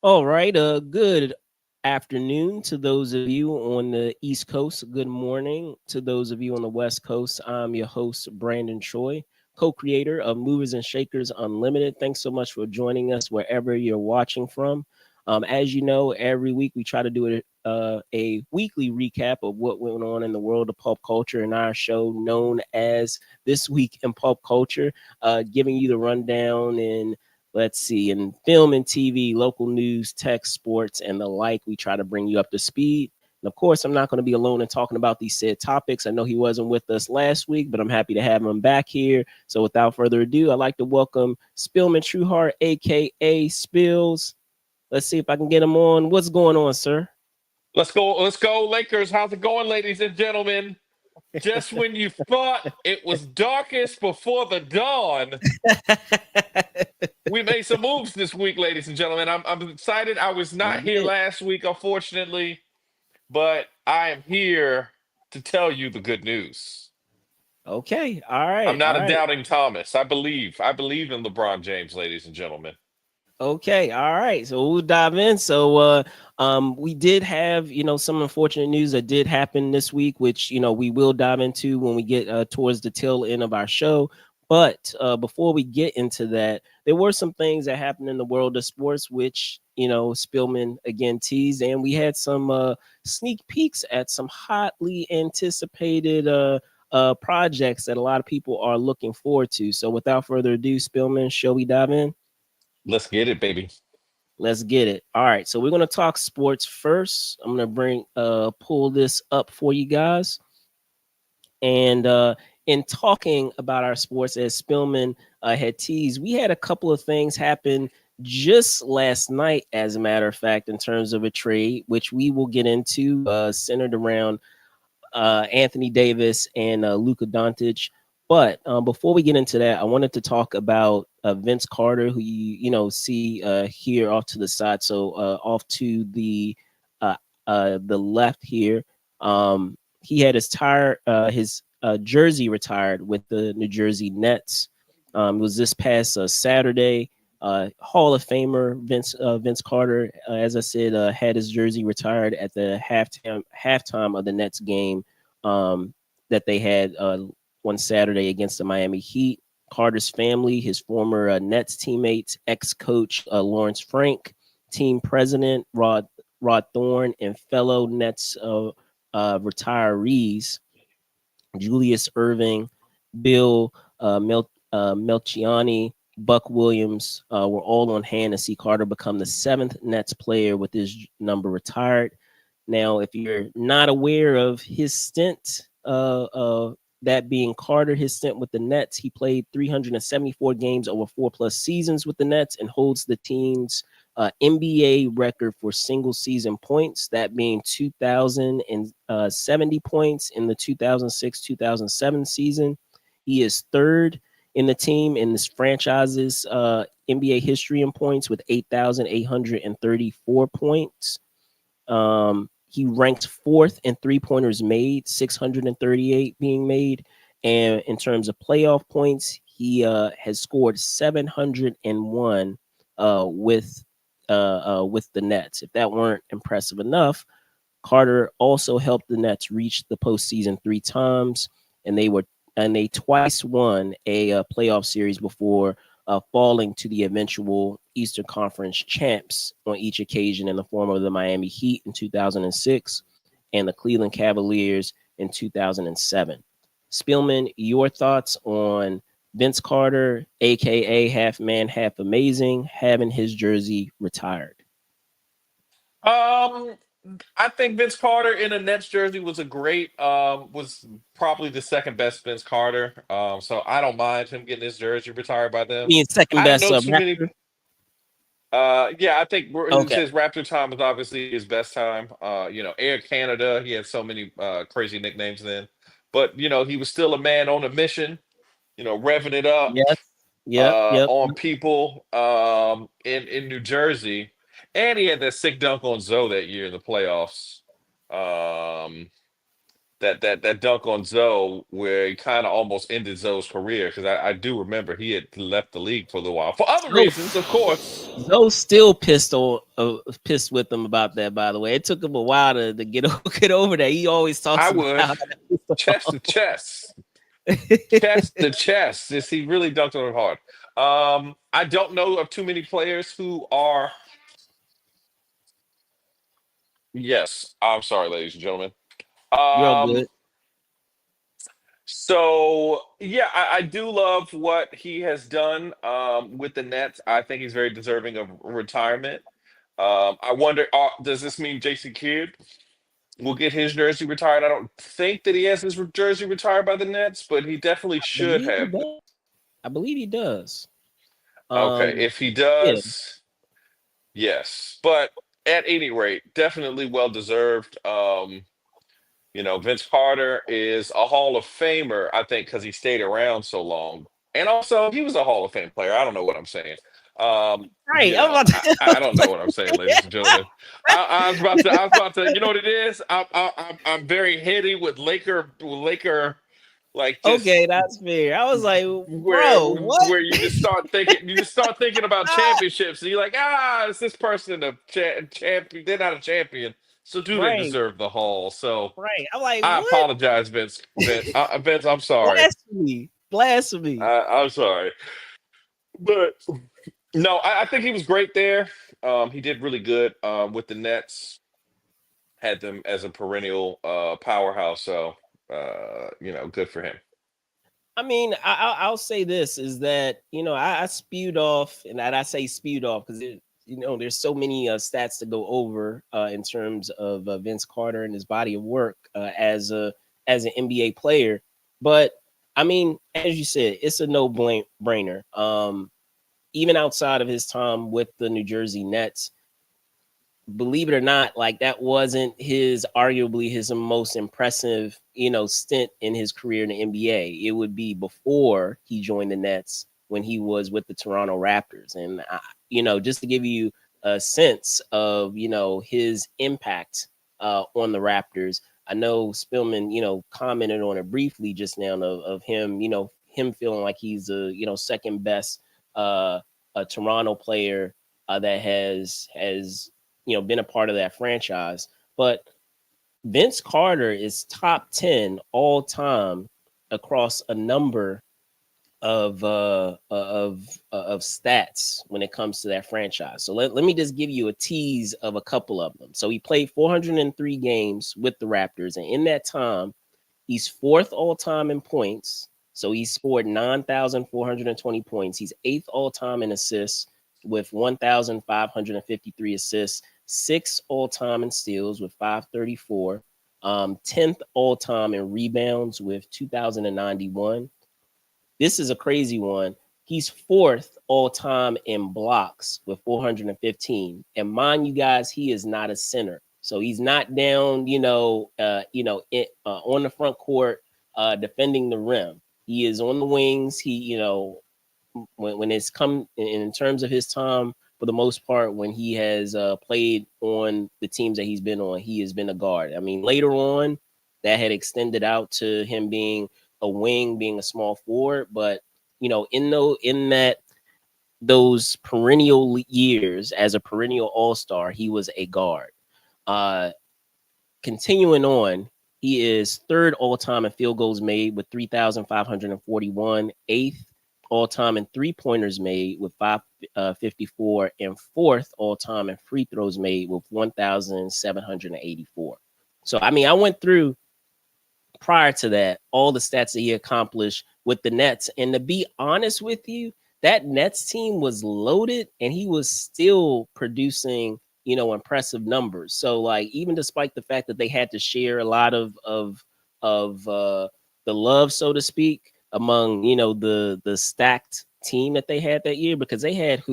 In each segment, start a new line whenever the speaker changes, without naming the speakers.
All right. Good afternoon to those of you on the East Coast. Good morning to those of you on the West Coast. I'm your host, Brandon Choi, co-creator of Movers and Shakers Unlimited. Thanks so much for joining us wherever you're watching from. As you know, every week we try to do a weekly recap of what went on in the world of pop culture in our show known as This Week in Pop Culture, giving you the rundown in let's see, in film and TV, local news, tech, sports, and the like. We try to bring you up to speed. And of course, I'm not going to be alone in talking about these said topics. I know he wasn't with us last week, but I'm happy to have him back here. So without further ado, I'd like to welcome Spillman Trueheart, aka Spills. Let's see if I can get him on. What's going on, sir?
Let's go, Lakers. How's it going, ladies and gentlemen? Just when you thought it was darkest before the dawn, we made some moves this week, ladies and gentlemen. I'm excited. I was not here
Yeah.
last week, unfortunately, but I am here to tell you the good news.
Okay. All
I'm
right.
not
All
a
right.
doubting Thomas. I believe in LeBron James, ladies and gentlemen.
Okay, all right. So we'll dive in. We did have, some unfortunate news that did happen this week, which, we will dive into when we get towards the tail end of our show. But before we get into that, there were some things that happened in the world of sports, which, Spillman again teased, and we had some sneak peeks at some hotly anticipated projects that a lot of people are looking forward to. So without further ado, Spillman, shall we dive in?
Let's get it, baby.
Let's get it. All right. So we're gonna talk sports first. I'm gonna bring pull this up for you guys. And in talking about our sports, as Spillman had teased, we had a couple of things happen just last night, as a matter of fact, in terms of a trade, which we will get into, centered around Anthony Davis and Luka Doncic. But before we get into that, I wanted to talk about Vince Carter, who you see here off to the side. So off to uh, the left here, he had his jersey retired with the New Jersey Nets. It was this past Saturday. Hall of Famer Vince Carter, as I said, had his jersey retired at the halftime of the Nets game that they had one Saturday against the Miami Heat. Carter's family, his former Nets teammates, ex-coach Lawrence Frank, team president Rod Thorne, and fellow Nets retirees Julius Irving, Bill Melchiani, Buck Williams were all on hand to see Carter become the seventh Nets player with his number retired. Now, if you're not aware of his stint, that being Carter, his stint with the Nets, he played 374 games over 4+ seasons with the Nets and holds the team's NBA record for single season points, that being 2,070 points in the 2006-2007 season. He is third in the team in this franchise's NBA history in points with 8,834 points. He ranked fourth in three-pointers made, 638 being made. And in terms of playoff points, he has scored 701 with the Nets. If that weren't impressive enough, Carter also helped the Nets reach the postseason 3 times, and they twice won a playoff series before falling to the eventual Eastern Conference champs on each occasion in the form of the Miami Heat in 2006 and the Cleveland Cavaliers in 2007. Spillman, your thoughts on Vince Carter, aka Half Man, Half Amazing, having his jersey retired?
Um, I think Vince Carter in a Nets jersey was probably the second best Vince Carter. So I don't mind him getting his jersey retired by them.
Being second
I didn't
best
know too many.
Raptor.
Yeah, I think it
Okay.
says Raptor time is obviously his best time. Air Canada, he had so many crazy nicknames then, but he was still a man on a mission. Revving it up
Yes. Yep. Yep.
on people in New Jersey, and he had that sick dunk on Zoe that year in the playoffs. Um, that dunk on Zoe where he kind of almost ended Zoe's career because I do remember he had left the league for a little while for other
Zoe,
reasons, of course.
Zoe's still pissed with him about that. By the way, it took him a while to get over that. He always talks
I
about
would
how that pissed him
chest to
off.
chest, chest to chest. This he really dunked on it hard. I don't know of too many players who are. Yes, I'm sorry, ladies and gentlemen.
You're all
Um,
good.
so yeah, I do love what he has done with the Nets. I think he's very deserving of retirement. I wonder, does this mean Jason Kidd will get his jersey retired? I don't think that he has his jersey retired by the Nets, but he definitely
I
should
believe he
have.
does. I believe he does.
Okay,
Um,
if he
yeah.
does, yes. But at any rate, definitely well deserved. Vince Carter is a Hall of Famer, I think, because he stayed around so long. And also, he was a Hall of Fame player. I don't know what I'm saying.
Right. I'm about
I don't know
to,
what I'm saying, ladies and gentlemen. I was about to, you know what it is? I'm very heady with Laker, like just
okay, that's fair. I was like,
where
bro, what?
where you just start thinking about championships, and you're like, is this person a champion? They're not a champion, so do they
Right,
deserve the Hall? So.
right. I'm like,
I
what?
apologize, Vince. Vince, I'm sorry.
Blasphemy. Blasphemy.
I'm sorry, but no, I think he was great there. He did really good with the Nets. Had them as a perennial powerhouse. So good for him.
I mean, I'll say this is that I spewed off, and I say spewed off because there's so many stats to go over in terms of Vince Carter and his body of work as an NBA player. But I mean, as you said, it's a no brainer. Even outside of his time with the New Jersey Nets, believe it or not, like that wasn't arguably his most impressive, stint in his career in the NBA. It would be before he joined the Nets when he was with the Toronto Raptors. And just to give you a sense of, his impact on the Raptors, I know Spillman, commented on it briefly just now of him, him feeling like he's a, second best a Toronto player that has been a part of that franchise. But Vince Carter is top 10 all time across a number of stats when it comes to that franchise. So let me just give you a tease of a couple of them. So he played 403 games with the Raptors, and in that time, he's fourth all time in points. So he scored 9,420 points. He's eighth all time in assists with 1,553 assists, sixth all time in steals with 534, 10th all time in rebounds with 2,091. This is a crazy one. He's fourth all time in blocks with 415. And mind you guys, he is not a center. So he's not down, on the front court defending the rim. He is on the wings. He, when it's come in terms of his time, for the most part, when he has played on the teams that he's been on, he has been a guard. I mean, later on, that had extended out to him being a wing, being a small forward. But in that those perennial years as a perennial all-star, he was a guard. Uh, Continuing on, he is third all-time in field goals made with 3,541, eighth all-time in three-pointers made with 554, and fourth all-time in free throws made with 1,784. So, I mean, I went through prior to that all the stats that he accomplished with the Nets. And to be honest with you, that Nets team was loaded and he was still producing, impressive numbers. So like even despite the fact that they had to share a lot of the love, so to speak, among, the stacked team that they had that year, because they had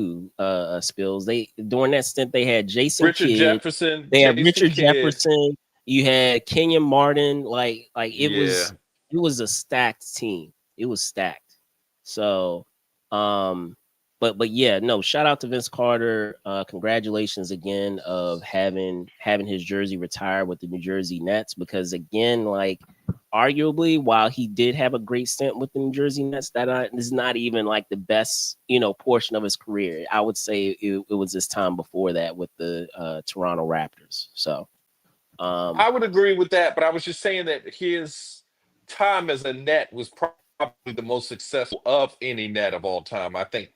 Spills. They during that stint they had Jason
Richard
Kidd,
Jefferson,
they had
Jason
Richard
Kidd.
Jefferson, you had Kenyon Martin, like
Yeah.
it was a stacked team. It was stacked. So, but yeah, no. Shout out to Vince Carter. Congratulations again of having his jersey retired with the New Jersey Nets, because again, like arguably, while he did have a great stint with the New Jersey Nets, that is not even like the best, portion of his career. I would say it was his time before that with the Toronto Raptors. So, um,
I would agree with that, but I was just saying that his time as a net was probably the most successful of any net of all time. I think,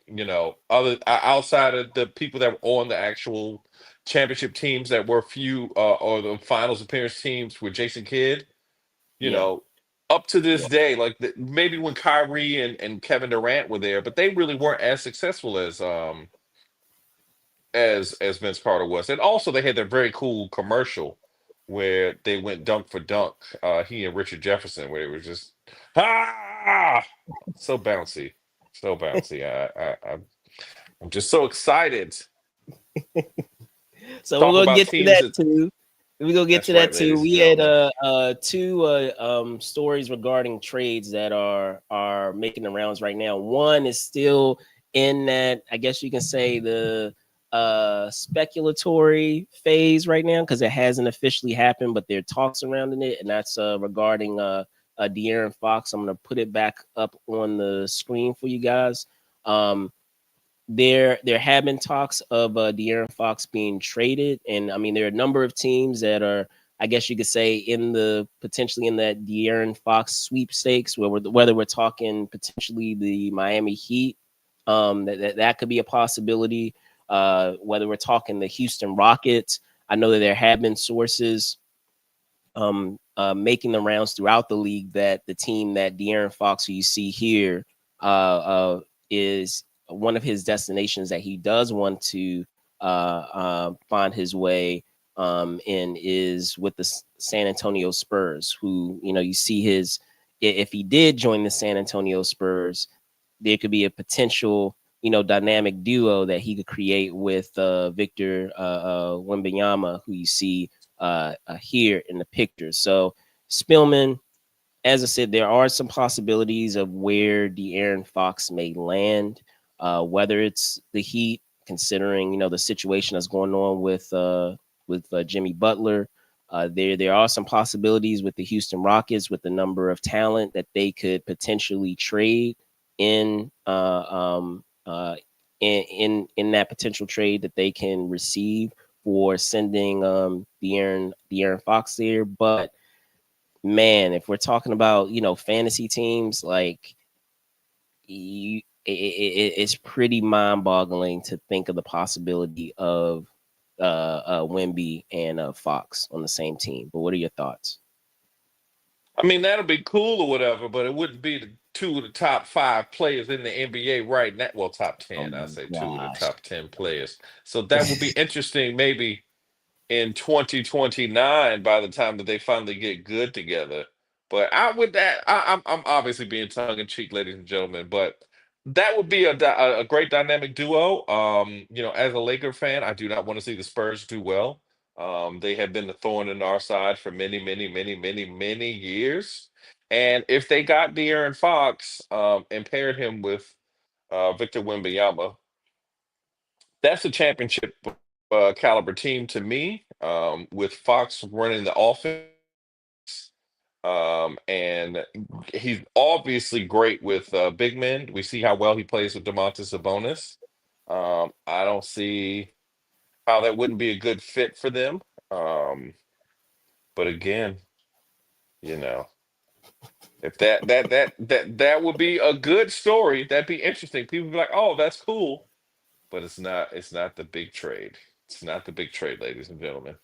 other outside of the people that were on the actual championship teams that were few, or the finals appearance teams with Jason Kidd, you
yeah,
know, up to
yeah,
this day, like maybe when Kyrie and Kevin Durant were there, but they really weren't as successful as Vince Carter was. And also they had their very cool commercial where they went dunk for dunk, he and Richard Jefferson, where it was just ah so bouncy. So bouncy. I'm just so excited.
so
Talk
we're gonna
about
get to
teams
that
that
too. We're gonna get
that's
to that
right,
too.
ladies and
We had
gentlemen.
two stories regarding trades that are making the rounds right now. One is still in that, I guess you can say, the speculatory phase right now, because it hasn't officially happened, but there are talks surrounding it, and that's regarding De'Aaron Fox. I'm gonna put it back up on the screen for you guys. Um, there have been talks of De'Aaron Fox being traded, and I mean there are a number of teams that are, I guess you could say, in the potentially in that De'Aaron Fox sweepstakes, whether we're talking potentially the Miami Heat, that could be a possibility. Whether we're talking the Houston Rockets, I know that there have been sources making the rounds throughout the league that the team that De'Aaron Fox, who you see here, is one of his destinations that he does want to find his way in is with the San Antonio Spurs, who, you see if he did join the San Antonio Spurs, there could be a potential, dynamic duo that he could create with Victor Wembanyama, who you see here in the picture. So Spillman, as I said, there are some possibilities of where De'Aaron Fox may land, whether it's the Heat, considering the situation that's going on with Jimmy Butler. There are some possibilities with the Houston Rockets with the number of talent that they could potentially trade in in that potential trade that they can receive for sending De'Aaron Fox there. But man, if we're talking about fantasy teams, like it's pretty mind-boggling to think of the possibility of Wemby and Fox on the same team. But what are your thoughts?
I mean, that'll be cool or whatever, but it wouldn't be the two of the top five players in the NBA right now. Well, top
Oh
10, I
my
say two of the
gosh.
top 10 players. So that would be interesting, maybe in 2029 by the time that they finally get good together. But I would that I'm obviously being tongue in cheek, ladies and gentlemen, but that would be a great dynamic duo. As a Laker fan, I do not want to see the Spurs do well. They have been the thorn in our side for many, many, many, many, many years. And if they got De'Aaron Fox, and paired him with Victor Wembanyama, that's a championship caliber team to me. With Fox running the offense, and he's obviously great with big men. We see how well he plays with Domantas Sabonis. I don't see how that wouldn't be a good fit for them. Um, but again, you know, if that would be a good story, that'd be interesting. People would be like, "Oh, that's cool," but it's not. It's not the big trade. It's not the big trade, ladies and gentlemen.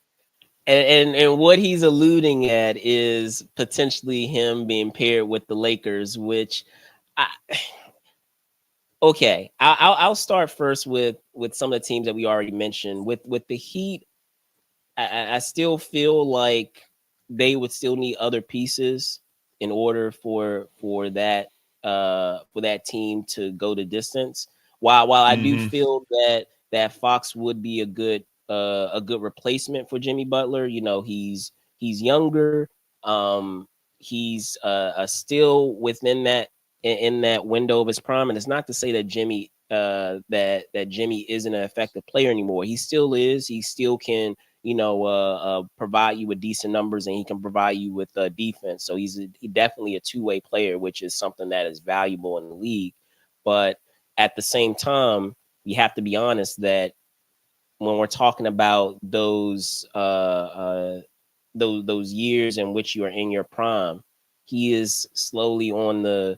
And what he's alluding at is potentially him being paired with the Lakers, which I, okay, I'll start first with some of the teams that we already mentioned. With the Heat, I still feel like they would still need other pieces in order for that team to go the distance. While I do
Hmm.
feel that Fox would be a good replacement for Jimmy Butler. He's younger. He's still within in that window of his prime, and it's not to say that Jimmy isn't an effective player anymore. He still is. He still can provide you with decent numbers, and he can provide you with defense. So he's definitely a two-way player, which is something that is valuable in the league. But at the same time, you have to be honest that when we're talking about those years in which you are in your prime, he is slowly on the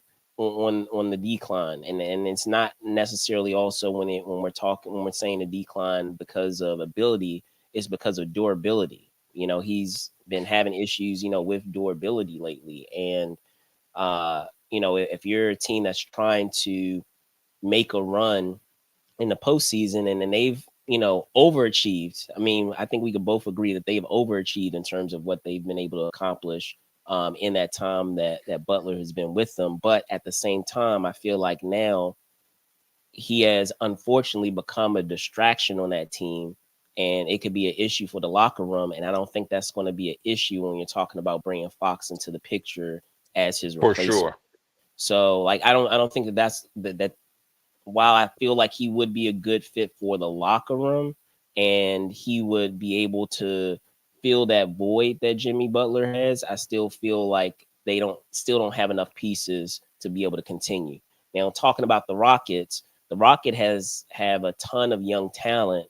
decline, and it's not necessarily also when we're saying the decline because of ability, it's because of durability. He's been having issues, with durability lately, and if you're a team that's trying to make a run in the postseason, and then they've overachieved. I mean, I think we could both agree that they've overachieved in terms of what they've been able to accomplish in that time that Butler has been with them. But at the same time, I feel like now he has unfortunately become a distraction on that team, and it could be an issue for the locker room. And I don't think that's going to be an issue when you're talking about bringing Fox into the picture as his
For
replacement.
sure.
So, like, I don't think that while I feel like he would be a good fit for the locker room, and he would be able to fill that void that Jimmy Butler has, I still feel like they don't have enough pieces to be able to continue. Now, talking about the Rocket have a ton of young talent,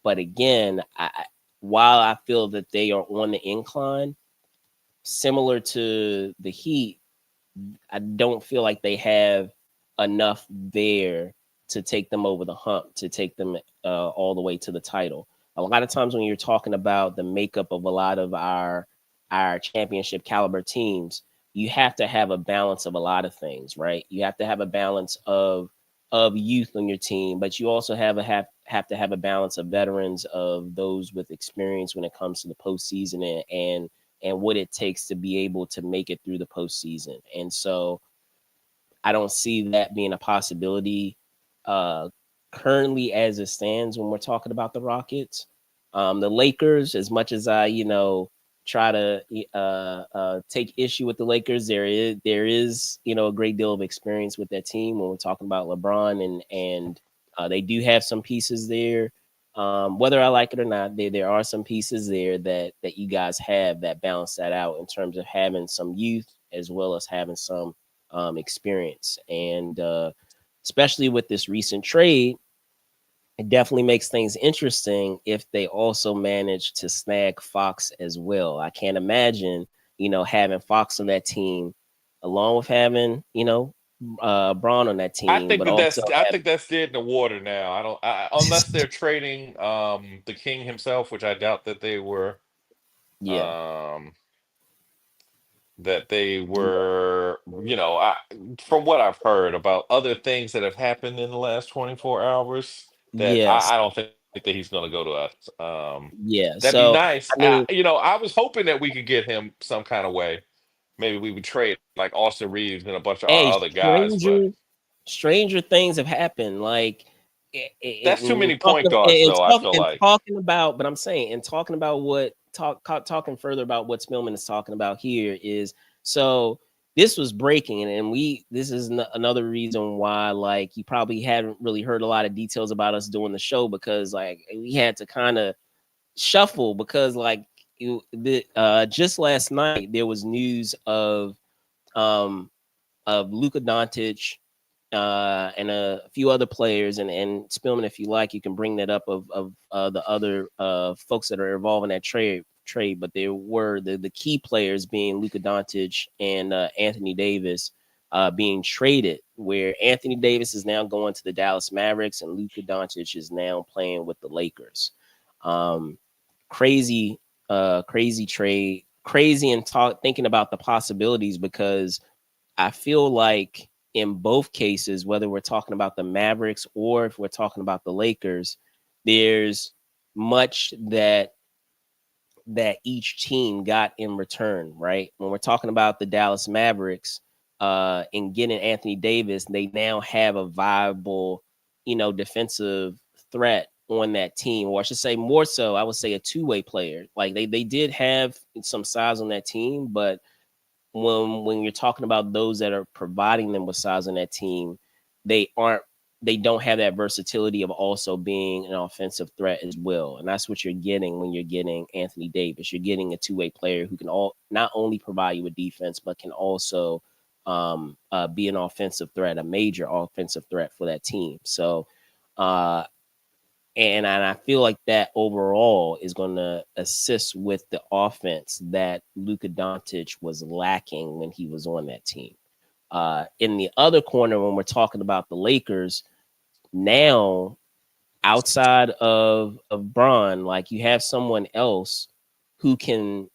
but again, while I feel that they are on the incline, similar to the Heat, I don't feel like they have enough there to take them over the hump, to take them all the way to the title. A lot of times when you're talking about the makeup of a lot of our championship caliber teams, you have to have a balance of a lot of things, right? You have to have a balance of youth on your team, but you also have to have a balance of veterans, of those with experience when it comes to the postseason, and what it takes to be able to make it through the postseason. And so I don't see that being a possibility uh, currently as it stands when we're talking about the Rockets. The Lakers, as much as I, try to take issue with the Lakers, there is a great deal of experience with that team when we're talking about LeBron, and they do have some pieces there. Whether I like it or not, there are some pieces there that you guys have that balance that out in terms of having some youth as well as having some experience. And especially with this recent trade, it definitely makes things interesting if they also manage to snag Fox as well. I can't imagine, having Fox on that team along with having, Braun on that
I
team,
think
but
that
also
that's I
have,
think that's dead in the water now. I don't unless they're trading the king himself, which I doubt that they were.
yeah,
Um, that they
yeah,
were, from what I've heard about other things that have happened in the last 24 hours, that
yes,
I don't think that he's going to go to us.
yeah.
That'd be
So,
nice.
I mean,
I was hoping that we could get him some kind of way. Maybe we would trade like Austin Reeves and a bunch of our
hey,
other guys, but
stranger things have happened. Like
that's too
in
many point guards, though, I feel like.
talking about, but I'm saying, and talking about talking further about what Spillman is talking about here is, so this was breaking, and this is another reason why, like, you probably hadn't really heard a lot of details about us doing the show, because like we had to kind of shuffle, because like just last night there was news um of Luka Doncic and a few other players, and Spillman, if you like, you can bring that up of the other folks that are involved in that trade. But there were the key players being Luka Doncic and Anthony Davis being traded, where Anthony Davis is now going to the Dallas Mavericks and Luka Doncic is now playing with the Lakers. Um, crazy, crazy trade, crazy, and thinking about the possibilities, because I feel like in both cases, whether we're talking about the Mavericks or if we're talking about the Lakers, there's much that each team got in return, right? When we're talking about the Dallas Mavericks, and getting Anthony Davis, they now have a viable, defensive threat on that team, or I should say more so, I would say a two-way player. Like they did have some size on that team, but when you're talking about those that are providing them with size on that team, they aren't they don't have that versatility of also being an offensive threat as well. And that's what you're getting when you're getting Anthony Davis. You're getting a two-way player who can not only provide you with defense, but can also be an offensive threat, a major offensive threat for that team. So, and I feel like that overall is going to assist with the offense that Luka Doncic was lacking when he was on that team. In the other corner, when we're talking about the Lakers, now outside of Bron, like you have someone else who can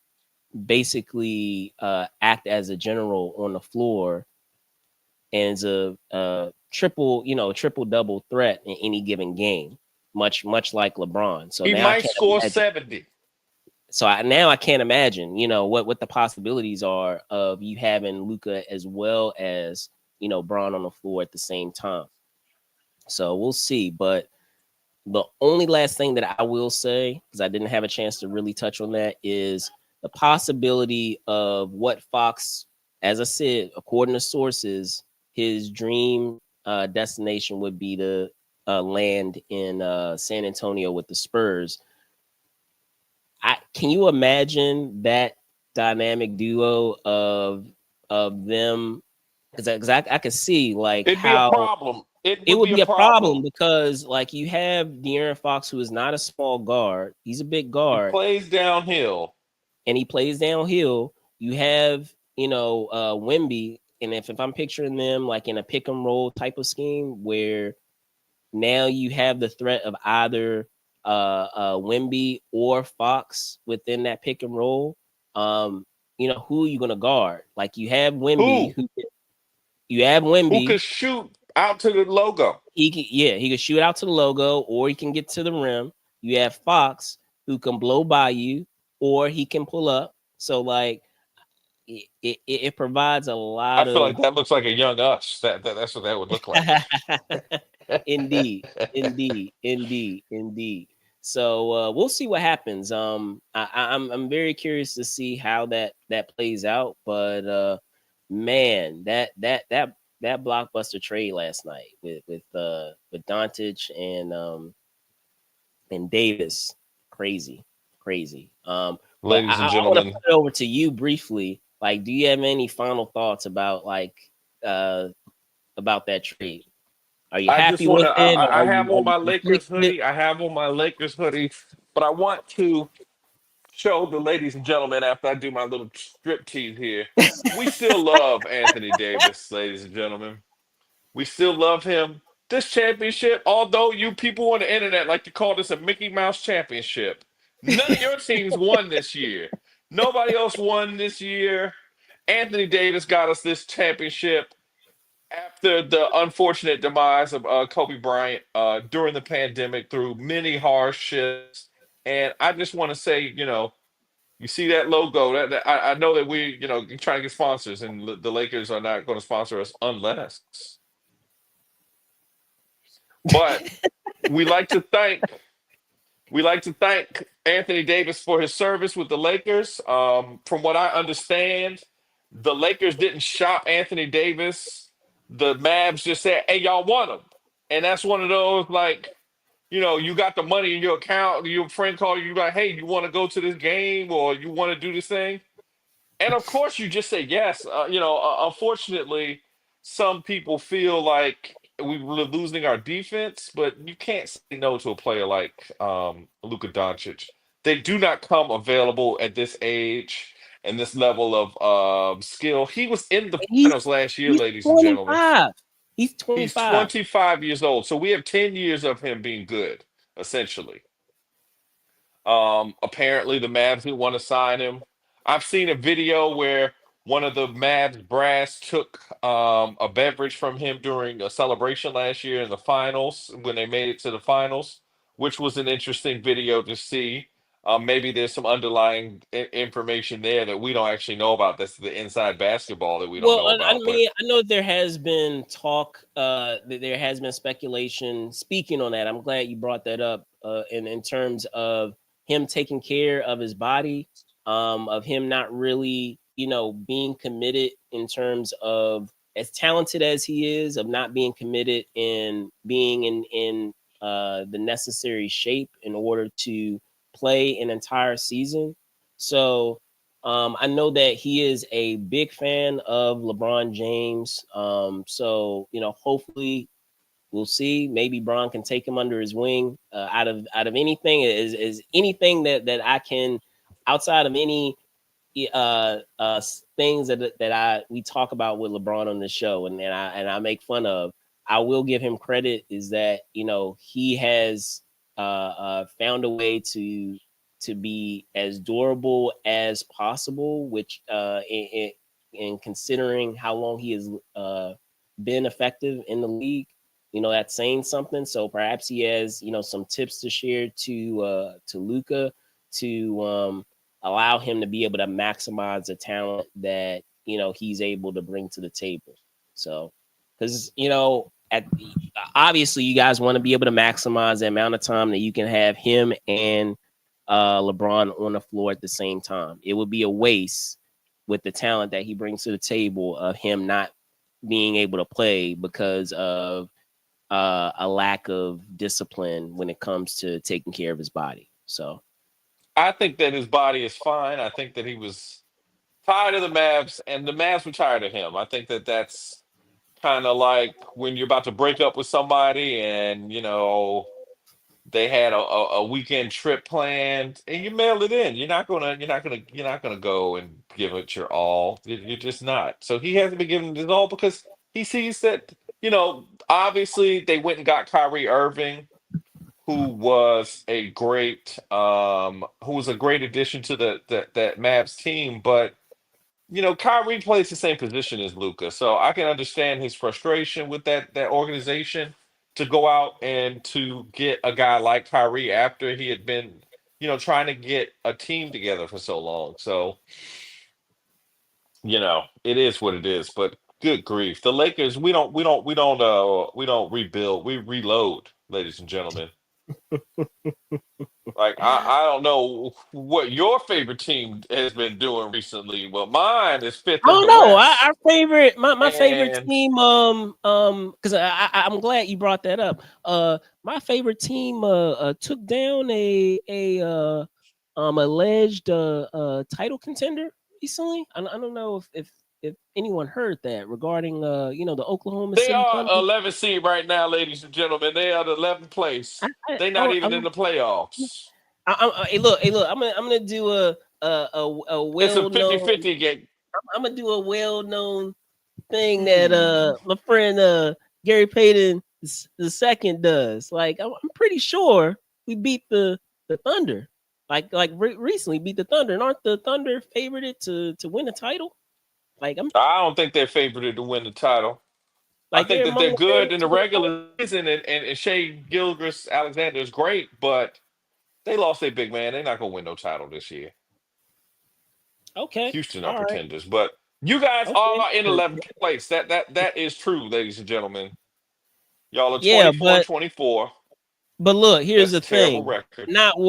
basically act as a general on the floor and is a triple double threat in any given game, much like LeBron. So
He
now I
might
can't
score
imagine.
70.
So now I can't imagine, what the possibilities are of you having Luka as well as Bron on the floor at the same time. So we'll see. But the only last thing that I will say, because I didn't have a chance to really touch on that, is the possibility of what Fox, as I said, according to sources, his dream destination would be to land in San Antonio with the Spurs. Can you imagine that dynamic duo of them? Because I could see like
It'd be a
how
problem. It
it
would
would
be a
be a problem
problem.
because like you have De'Aaron Fox, who is not a small guard. He's a big
He
guard
plays downhill.
and he plays downhill. You have, Wemby. And if I'm picturing them like in a pick and roll type of scheme where now you have the threat of either Wemby or Fox within that pick and roll, who are you gonna guard? Like you have Wemby,
Who?
you have
Who
Wemby.
could shoot out to the logo?
He can shoot out to the logo, or he can get to the rim. You have Fox who can blow by you, or he can pull up. So like it provides a
I
lot
feel
of
like that looks like a young us. That's what that would look like.
indeed, indeed. So we'll see what happens. I'm very curious to see how that plays out. But man, that blockbuster trade last night with Doncic and Davis, crazy. But
Ladies and
I want to
gentlemen,
put it over to you briefly. Like, do you have any final thoughts uh about that trade? Are you
I just
happy
want
with
to.
it, or
I have
are
on
you
my Lakers
conflicted?
hoodie. I have on my Lakers hoodie, but I want to show the ladies and gentlemen after I do my little strip tease here. We still love Anthony Davis, ladies and gentlemen. We still love him. This championship, although you people on the internet like to call this a Mickey Mouse championship, none of your teams won this year. Nobody else won this year. Anthony Davis got us this championship after the unfortunate demise of Kobe Bryant during the pandemic through many hardships. And I just want to say, you see that logo. I know that we, trying to get sponsors, and the Lakers are not going to sponsor us unless. But we like to thank we like to thank Anthony Davis for his service with the Lakers. From what I understand, the Lakers didn't shop Anthony Davis. The Mavs just said, "Hey, y'all want him," and that's one of those like, you got the money in your account. Your friend called you like, "Hey, you want to go to this game or you want to do this thing?" And of course, you just say yes. Unfortunately, some people feel like we're losing our defense, but you can't say no to a player like Luka Doncic. They do not come available at this age and this level of skill. He was in the
he's
finals last year,
he's
ladies and gentlemen.
25. He's
He's
25.
25 years old, so we have 10 years of him being good, essentially. Apparently the Mavs didn't want to sign him. I've seen a video where one of the Mavs brass took a beverage from him during a celebration last year in the finals when they made it to the finals, which was an interesting video to see. Maybe there's some underlying information there that we don't actually know about. That's the inside basketball that we don't
Well,
know
I
about. But
mean, I know there has been talk, that there has been speculation. Speaking on that, I'm glad you brought that up. In terms of him taking care of his body, of him not really, being committed in terms of as talented as he is, of not being committed and being in the necessary shape in order to play an entire season. So I know that he is a big fan of LeBron James. So hopefully we'll see. Maybe Bron can take him under his wing. Out of anything is anything that I can, outside of any things that I we talk about with LeBron on the show, and I make fun of. I will give him credit is that he has found a way to be as durable as possible, which in considering how long he has been effective in the league, that's saying something. So perhaps he has some tips to share to Luka to allow him to be able to maximize the talent that he's able to bring to the table. So, because at obviously you guys want to be able to maximize the amount of time that you can have him and LeBron on the floor at the same time. It would be a waste with the talent that he brings to the table of him not being able to play because of a lack of discipline when it comes to taking care of his body. So
I think that his body is fine. I think that he was tired of the Mavs, and the Mavs were tired of him. I think that that's kind of like when you're about to break up with somebody, and they had a weekend trip planned, and you mail it in. You're not gonna go and give it your all. You're just not. So he hasn't been giving it his all because he sees that obviously they went and got Kyrie Irving, who was a great addition to that Mavs team. But Kyrie plays the same position as Luka, so I can understand his frustration with that organization to go out and to get a guy like Kyrie after he had been trying to get a team together for so long. So it is what it is. But good grief, the Lakers, we don't rebuild, we reload, ladies and gentlemen. Like I don't know what your favorite team has been doing recently, but mine is fifth
I
in
don't
the
know.
West.
Our favorite, my favorite
And
team, because I'm glad you brought that up. My favorite team took down a alleged title contender recently. I don't know if anyone heard that regarding the Oklahoma
they
City
are
Thunder.
11th seed right now, ladies and gentlemen. They are the 11th
I
place.
I,
They're not
I,
even in the playoffs.
hey look. I'm gonna do a
It's a
well known.
50-50 game.
I'm gonna do a well known thing that
Hmm.
my friend Gary Payton the second does. Like I'm pretty sure we beat the Thunder. Like recently beat the Thunder, and aren't the Thunder favored to win the title? Like I'm
I don't think they're favored to win the title. I
like
think
they're
that
among
they're
the
good in
favorites
the
to win the
regular season, and Shea Gilgris Alexander is great, but they lost their big man. They're not going to win no title this year.
title. Okay,
Houston are
all right,
pretenders, but you guys
okay.
are in 11th place. That is true, ladies and gentlemen. Y'all are
Yeah,
24 and
but
24.
look, here's
That's a
the
terrible
thing.
record.
Not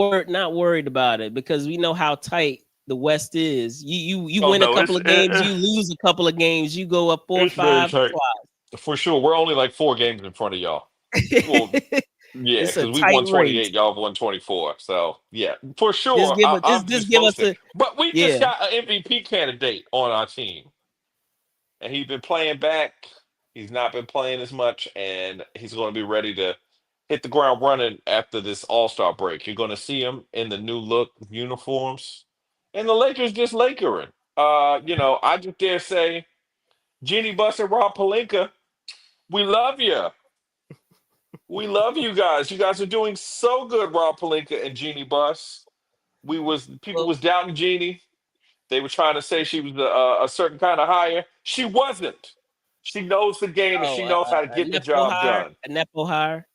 worried about it because we know how tight the West is. You
Oh
win a
no,
couple of games, you lose a couple of games, you go up four or
it's very
five.
tight for sure. We're only like 4 games in front of y'all. Well, yeah,
It's a
because we
tight
won
race.
28, y'all have won 24. So yeah, for
Just
sure,
give us
I'm
just
just
give us
boasting.
a
But we just
yeah.
got an MVP candidate on our team, and he's been playing back. He's not been playing as much, and he's going to be ready to hit the ground running after this All Star break. You're going to see him in the new look uniforms, and the Lakers just Lakering. I just dare say, Jeannie Buss and Rob Palinka, we love you. We love you guys. You guys are doing so good, Rob Palinka and Jeannie Buss. People
Well,
was doubting Jeannie. They were trying to say she was a certain kind of hire. She wasn't. She knows the game and
oh,
she knows how to
a
get the
nepo
job
hire,
done.
a nepo hire.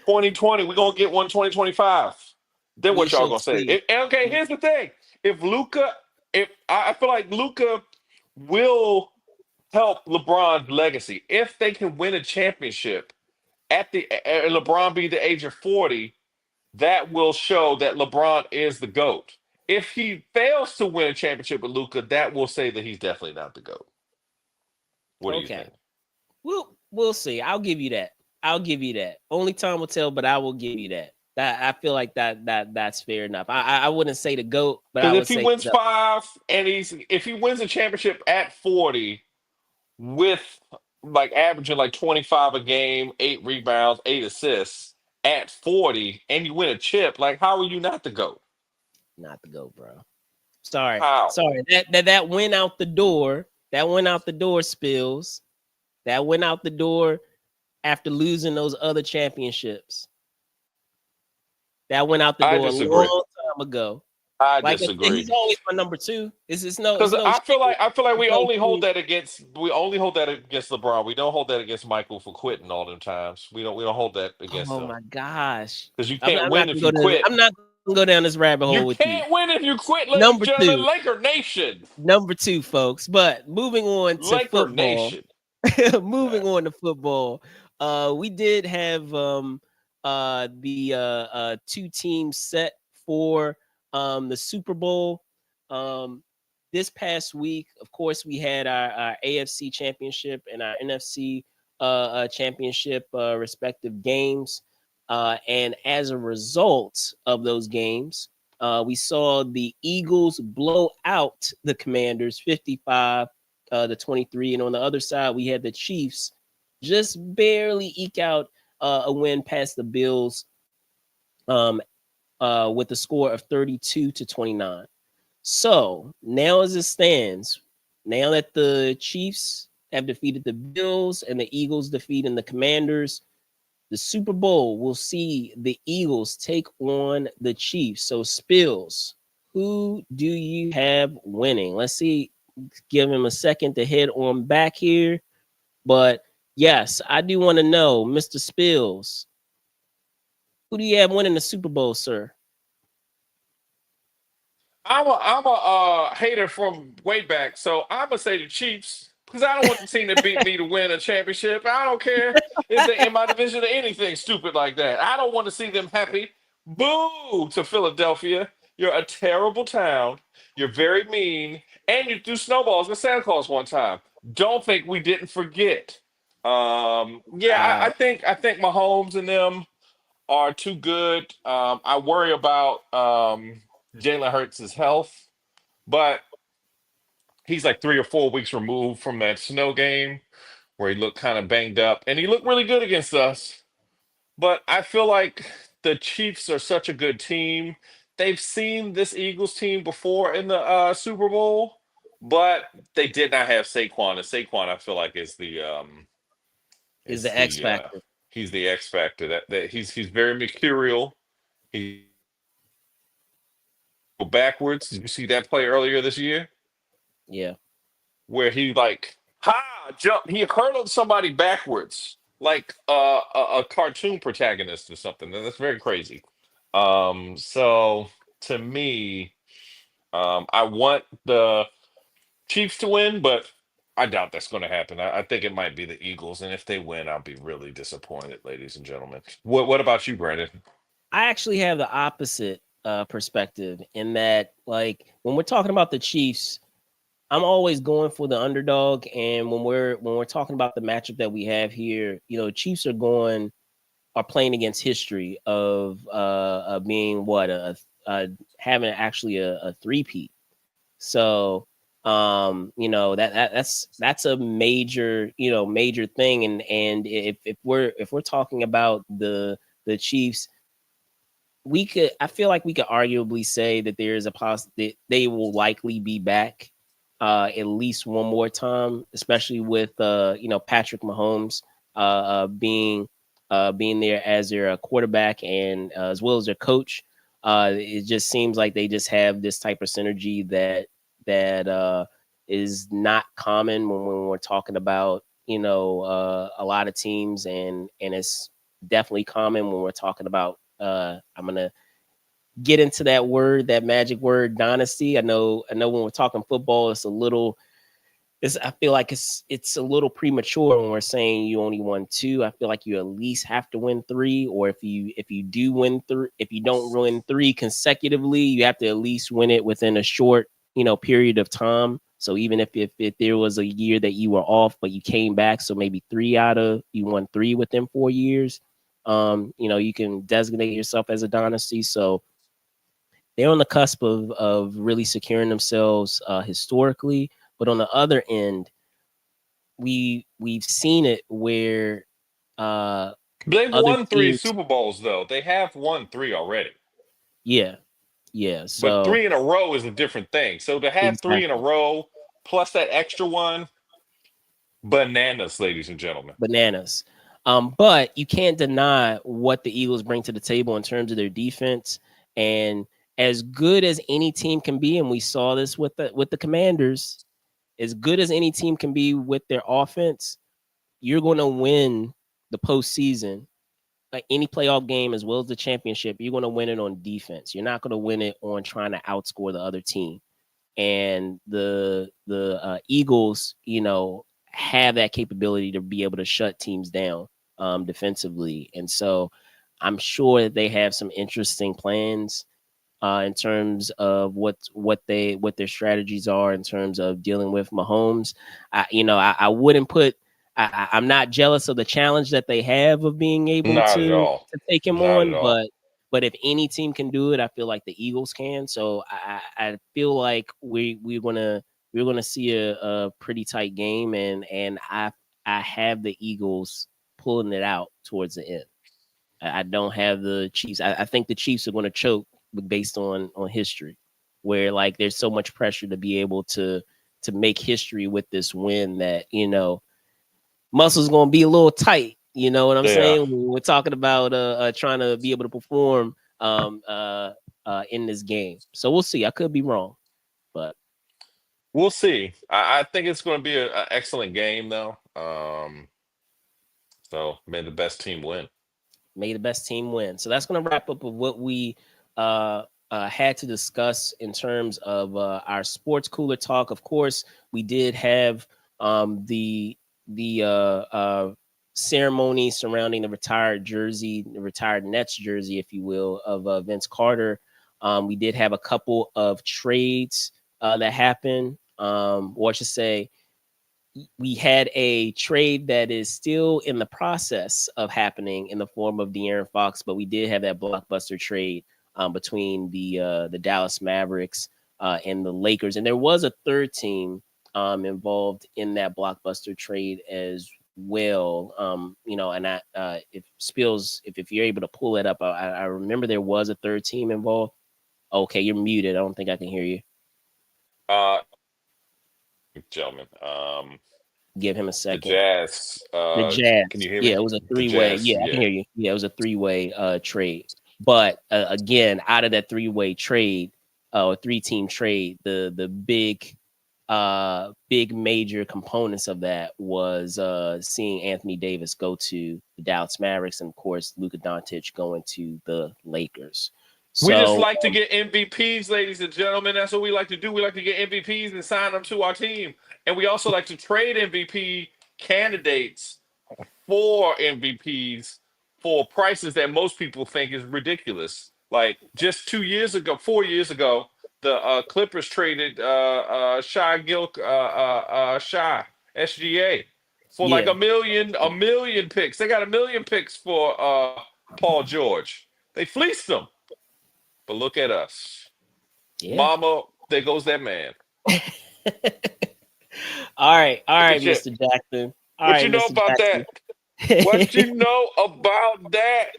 2020, we're gonna get one 2025. Then
We
what y'all
shall
gonna say?
see.
And okay, here's the thing. If Luca, if I feel like Luca will help LeBron's legacy. If they can win a championship LeBron be the age of 40, that will show that LeBron is the GOAT. If he fails to win a championship with Luka, that will say that he's definitely not the GOAT. What do you
Okay.
think?
We'll see. I'll give you that. I'll give you that. Only time will tell, but I will give you that. That I feel like that's fair enough. I wouldn't say the GOAT, but I
Because
would
if he
say
wins
the
5 and if he wins a championship at 40 with like averaging like 25 a game, 8 rebounds, 8 assists at 40, and you win a chip, like how are you not the GOAT?
not the GOAT, bro. Sorry.
How?
Sorry. That went out the door. That went out the door, Spills. That went out the door after losing those other championships. That went out the
I
door a
disagree.
long time ago.
I
Like I said, he's
disagree.
always my number two. It's
Because
no shade.
I feel like
It's
we
no
only hold
shade.
that against LeBron. We don't hold that against Michael for quitting all them times. We don't hold that against
Oh
them
my gosh.
because you can't
I'm
win
not
if
gonna go
you
down.
quit.
I'm not gonna go down this rabbit
You
hole with you.
can't win if you quit, ladies and
Number
gentlemen.
two.
Laker Nation,
Number two, folks. But moving on to
Laker
football.
Nation.
Moving on to football. We did have the two teams set for the Super Bowl. This past week, of course, we had our AFC championship and our NFC championship respective games. And as a result of those games, we saw the Eagles blow out the Commanders 55 to 23. And on the other side, we had the Chiefs just barely eke out a win past the Bills um, with a score of 32 to 29. So now, as it stands, now that the Chiefs have defeated the Bills and the Eagles defeating the Commanders, the Super Bowl will see the Eagles take on the Chiefs. So, Spills, who do you have winning? Let's see. Give him a second to head on back here. But yes, I do want to know, Mr. Spills, who do you have winning the Super Bowl, sir?
I'm a hater from way back, so I'm gonna say the Chiefs because I don't want the team that beat me to win a championship. I don't care if they're in my division or anything stupid like that. I don't want to see them happy. Boo to Philadelphia. You're a terrible town. You're very mean, and you threw snowballs with Santa Claus one time. Don't think we didn't forget. Yeah,
Wow.
I think Mahomes and them are too good. I worry about Jalen Hurts' health, but he's like 3 or 4 weeks removed from that snow game where he looked kind of banged up, and he looked really good against us. But I feel like the Chiefs are such a good team. They've seen this Eagles team before in the Super Bowl, but they did not have Saquon. And Saquon, I feel like,
Is
is
the X
the
factor.
he's the X factor. That he's very mercurial. He go backwards. Did you see that play earlier this year
Yeah.
where he like jump? He hurdled somebody backwards like a cartoon protagonist or something. And that's very crazy. So to me, I want the Chiefs to win, but I doubt that's going to happen. I think it might be the Eagles, and if they win, I'll be really disappointed, ladies and gentlemen. What about you, Brandon?
I actually have the opposite perspective in that, like, when we're talking about the Chiefs, I'm always going for the underdog. And when we're talking about the matchup that we have here, Chiefs are playing against history of being what having actually a three-peat. So that's a major thing. And if we're talking about the Chiefs, I feel like we could arguably say that there is a that they will likely be back at least one more time, especially with Patrick Mahomes being there as their quarterback and as well as their coach. It just seems like they just have this type of synergy that is not common when we're talking about a lot of teams, and it's definitely common when we're talking about I'm gonna get into that magic word, dynasty. I know when we're talking football, it's a little I feel like it's a little premature when we're saying you only won 2. I feel like you at least have to win 3, or if you do win 3, if you don't win 3 consecutively, you have to at least win it within a short, period of time. So even if there was a year that you were off, but you came back, so maybe you won 3 within 4 years, you can designate yourself as a dynasty. So they're on the cusp of really securing themselves historically. But on the other end, we've seen it where uh
They've
other
won 3
teams,
Super Bowls though. They have won 3 already.
yeah, yeah.
But
So
3 in a row is a different thing. So to have 3 in a
exactly,
row plus that extra one, bananas, ladies and gentlemen.
bananas. But you can't deny what the Eagles bring to the table in terms of their defense. And as good as any team can be, and we saw this with the Commanders, as good as any team can be with their offense, you're going to win the postseason, like any playoff game as well as the championship. You're going to win it on defense. You're not going to win it on trying to outscore the other team. And the Eagles, have that capability to be able to shut teams down defensively. And so I'm sure that they have some interesting plans in terms of what their strategies are in terms of dealing with Mahomes. I wouldn't put. I'm not jealous of the challenge that they have of being able
Not at
to
all.
take him
Not at
on,
all.
but if any team can do it, I feel like the Eagles can. So I feel like we're gonna see a pretty tight game, and I have the Eagles pulling it out towards the end. I don't have the Chiefs. I think the Chiefs are going to choke based on history, where like there's so much pressure to be able to make history with this win that muscles going to be a little tight. You know what I'm
Yeah.
saying? When we're talking about trying to be able to perform in this game. So we'll see. I could be wrong, but
We'll see. I think it's going to be an excellent game, though. So may the best team win.
may the best team win. So that's going to wrap up of what we had to discuss in terms of our sports cooler talk. Of course, we did have the ceremony surrounding the retired Nets jersey, if you will, of Vince Carter. We did have a couple of trades that happened, or I should say, we had a trade that is still in the process of happening in the form of De'Aaron Fox, but we did have that blockbuster trade between the Dallas Mavericks and the Lakers, and there was a third team involved in that blockbuster trade as well. And if Spills, if you're able to pull it up, I remember there was a third team involved. Okay, you're muted. I don't think I can hear you.
Uh, Gentlemen,
Give him a
the
second.
Jazz.
The
Can
Jazz.
you hear
Yeah,
me?
it was a
The
three-way.
Jazz.
Yeah, I can
Yeah.
hear you. Yeah, it was a three-way trade. But again, out of that three-way trade, or three-team trade, the big major components of that was seeing Anthony Davis go to the Dallas Mavericks, and of course Luka Doncic going to the Lakers.
We just
So
like to get MVPs, ladies and gentlemen. That's what we like to do. We like to get MVPs and sign them to our team. And we also like to trade MVP candidates for MVPs for prices that most people think is ridiculous. Like just 2 years ago, 4 years ago, the Clippers traded Shy SGA for like
yeah,
a million picks. They got a million picks for Paul George. They fleeced them. But look at us.
yeah.
Mama, there goes that man.
All
Look
right,
at you.
Mr. Jackson. All
What
right,
you know
Mr.
about that? What
Jackson.
you know about that?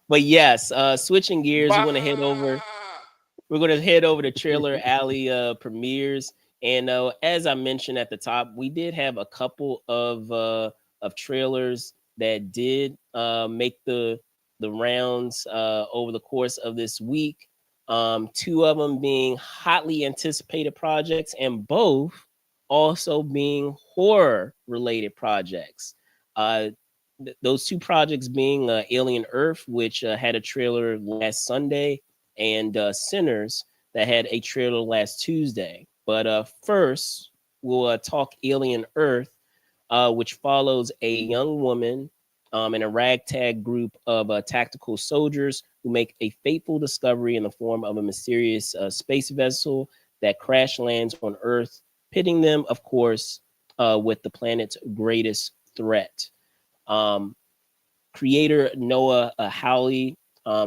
But yes, switching gears,
Ma.
we're going to head over to Trailer Alley premieres, and as I mentioned at the top, we did have a couple of trailers that did make the rounds over the course of this week. Two of them being hotly anticipated projects, and both also being horror related projects. Uh, those two projects being Alien Earth, which had a trailer last Sunday, and Sinners that had a trailer last Tuesday. But first, we'll talk Alien Earth, which follows a young woman and a ragtag group of tactical soldiers who make a fateful discovery in the form of a mysterious space vessel that crash lands on Earth, pitting them, of course, with the planet's greatest threat. Um, Creator Noah Hawley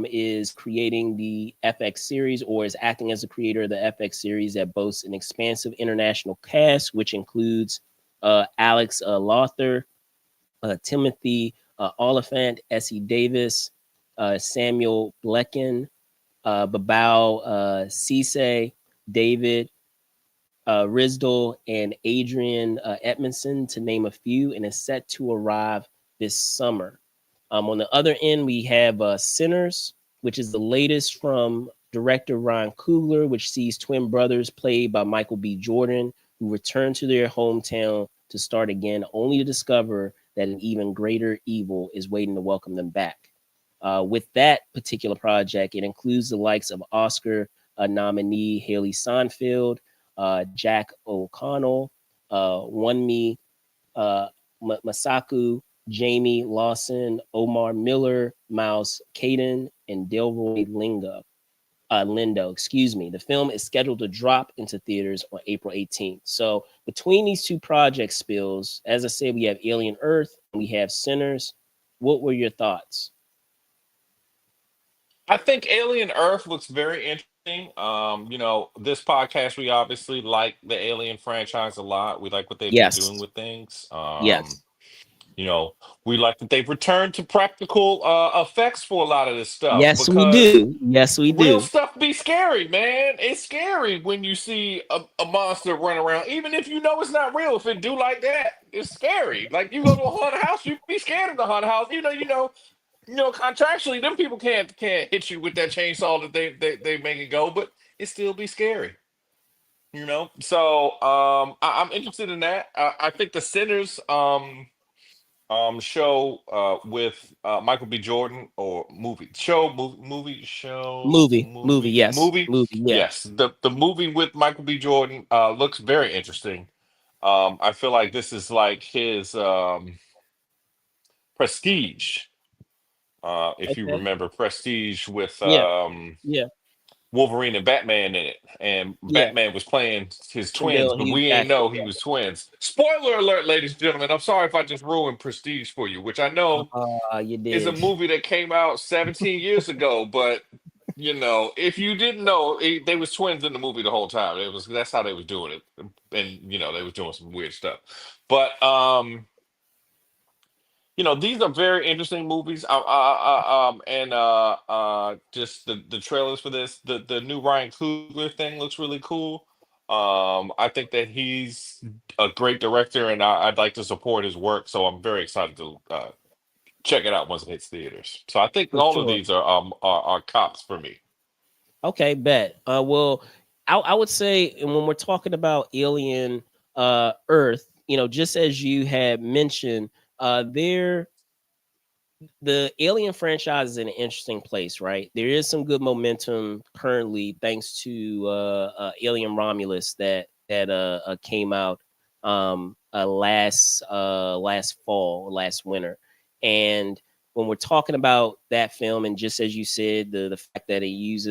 is creating the FX series, or is acting as the creator of the FX series that boasts an expansive international cast, which includes Alex Lothar, Timothy Oliphant, Essie Davis, Samuel Blecken, Babao Cisse, David Risdell, and Adrian Edmondson, to name a few, and is set to arrive this summer. On the other end, we have Sinners, which is the latest from director Ryan Coogler, which sees twin brothers played by Michael B. Jordan, who return to their hometown to start again, only to discover that an even greater evil is waiting to welcome them back. With that particular project, it includes the likes of Oscar nominee Haley Steinfeld, Jack O'Connell, Wunmi Masaku, Jamie Lawson, Omar Miller, Miles Caden, and Delroy Lindo. Excuse me. The film is scheduled to drop into theaters on April 18th. So between these two project spills, as I said, we have Alien Earth and we have Sinners. What were your thoughts?
I think Alien Earth looks very interesting. This podcast, we obviously like the Alien franchise a lot. We like what they've been doing
Yes.
with things.
Yes.
You know, we like that they've returned to practical effects for a lot of this stuff
Yes, we
because
do. Yes, we
real
do.
stuff be scary, man. It's scary when you see a monster run around, even if you know it's not real. If it do like that, it's scary. Like you go to a haunted house, you be scared of the haunted house. Contractually, them people can't hit you with that chainsaw that they make it go, but it still be scary. So I'm interested in that. I think the Sinners show with Michael B. Jordan, or
Movie, yes.
movie.
Movie, yeah.
Yes, the movie with Michael B. Jordan looks very interesting. I feel like this is like his Prestige. If you
Okay.
remember Prestige with
Yeah. Yeah.
Wolverine and Batman in it, and
Yeah.
Batman was playing his twins,
Camille
but
Hugh
we ain't
Jackman.
know he was twins. Spoiler alert, ladies and gentlemen. I'm sorry if I just ruined Prestige for you, which I know
You
is a
did.
movie that came out 17 years ago, but if you didn't know, they was twins in the movie the whole time. That's how they was doing it, and they was doing some weird stuff. But these are very interesting movies. And just the trailers for this, the new Ryan Coogler thing looks really cool. I think that he's a great director, and I'd like to support his work. So I'm very excited to check it out once it hits theaters. So I think
For
all of
sure.
these are cops for me.
Okay, bet. Well, I would say, and when we're talking about Alien Earth, just as you had mentioned, there the Alien franchise is in an interesting place, right? There is some good momentum currently, thanks to Alien Romulus that came out last fall, last winter, and when we're talking about that film, and just as you said, the fact that they use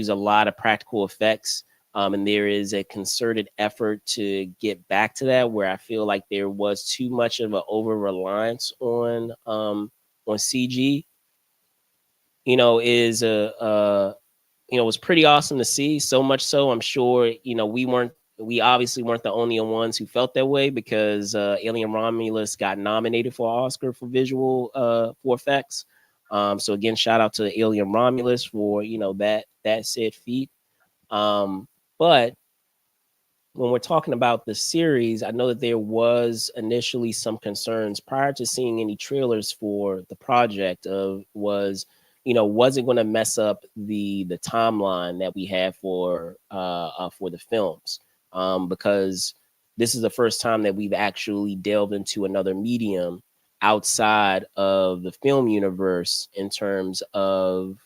a lot of practical effects. And there is a concerted effort to get back to that, where I feel like there was too much of an over reliance on CG. Is was pretty awesome to see. So much so, I'm sure we obviously weren't the only ones who felt that way, because Alien Romulus got nominated for an Oscar for visual for effects. So again, shout out to Alien Romulus for that said feat. But when we're talking about the series, I know that there was initially some concerns prior to seeing any trailers for the project of was it going to mess up the timeline that we have for the films, because this is the first time that we've actually delved into another medium outside of the film universe in terms of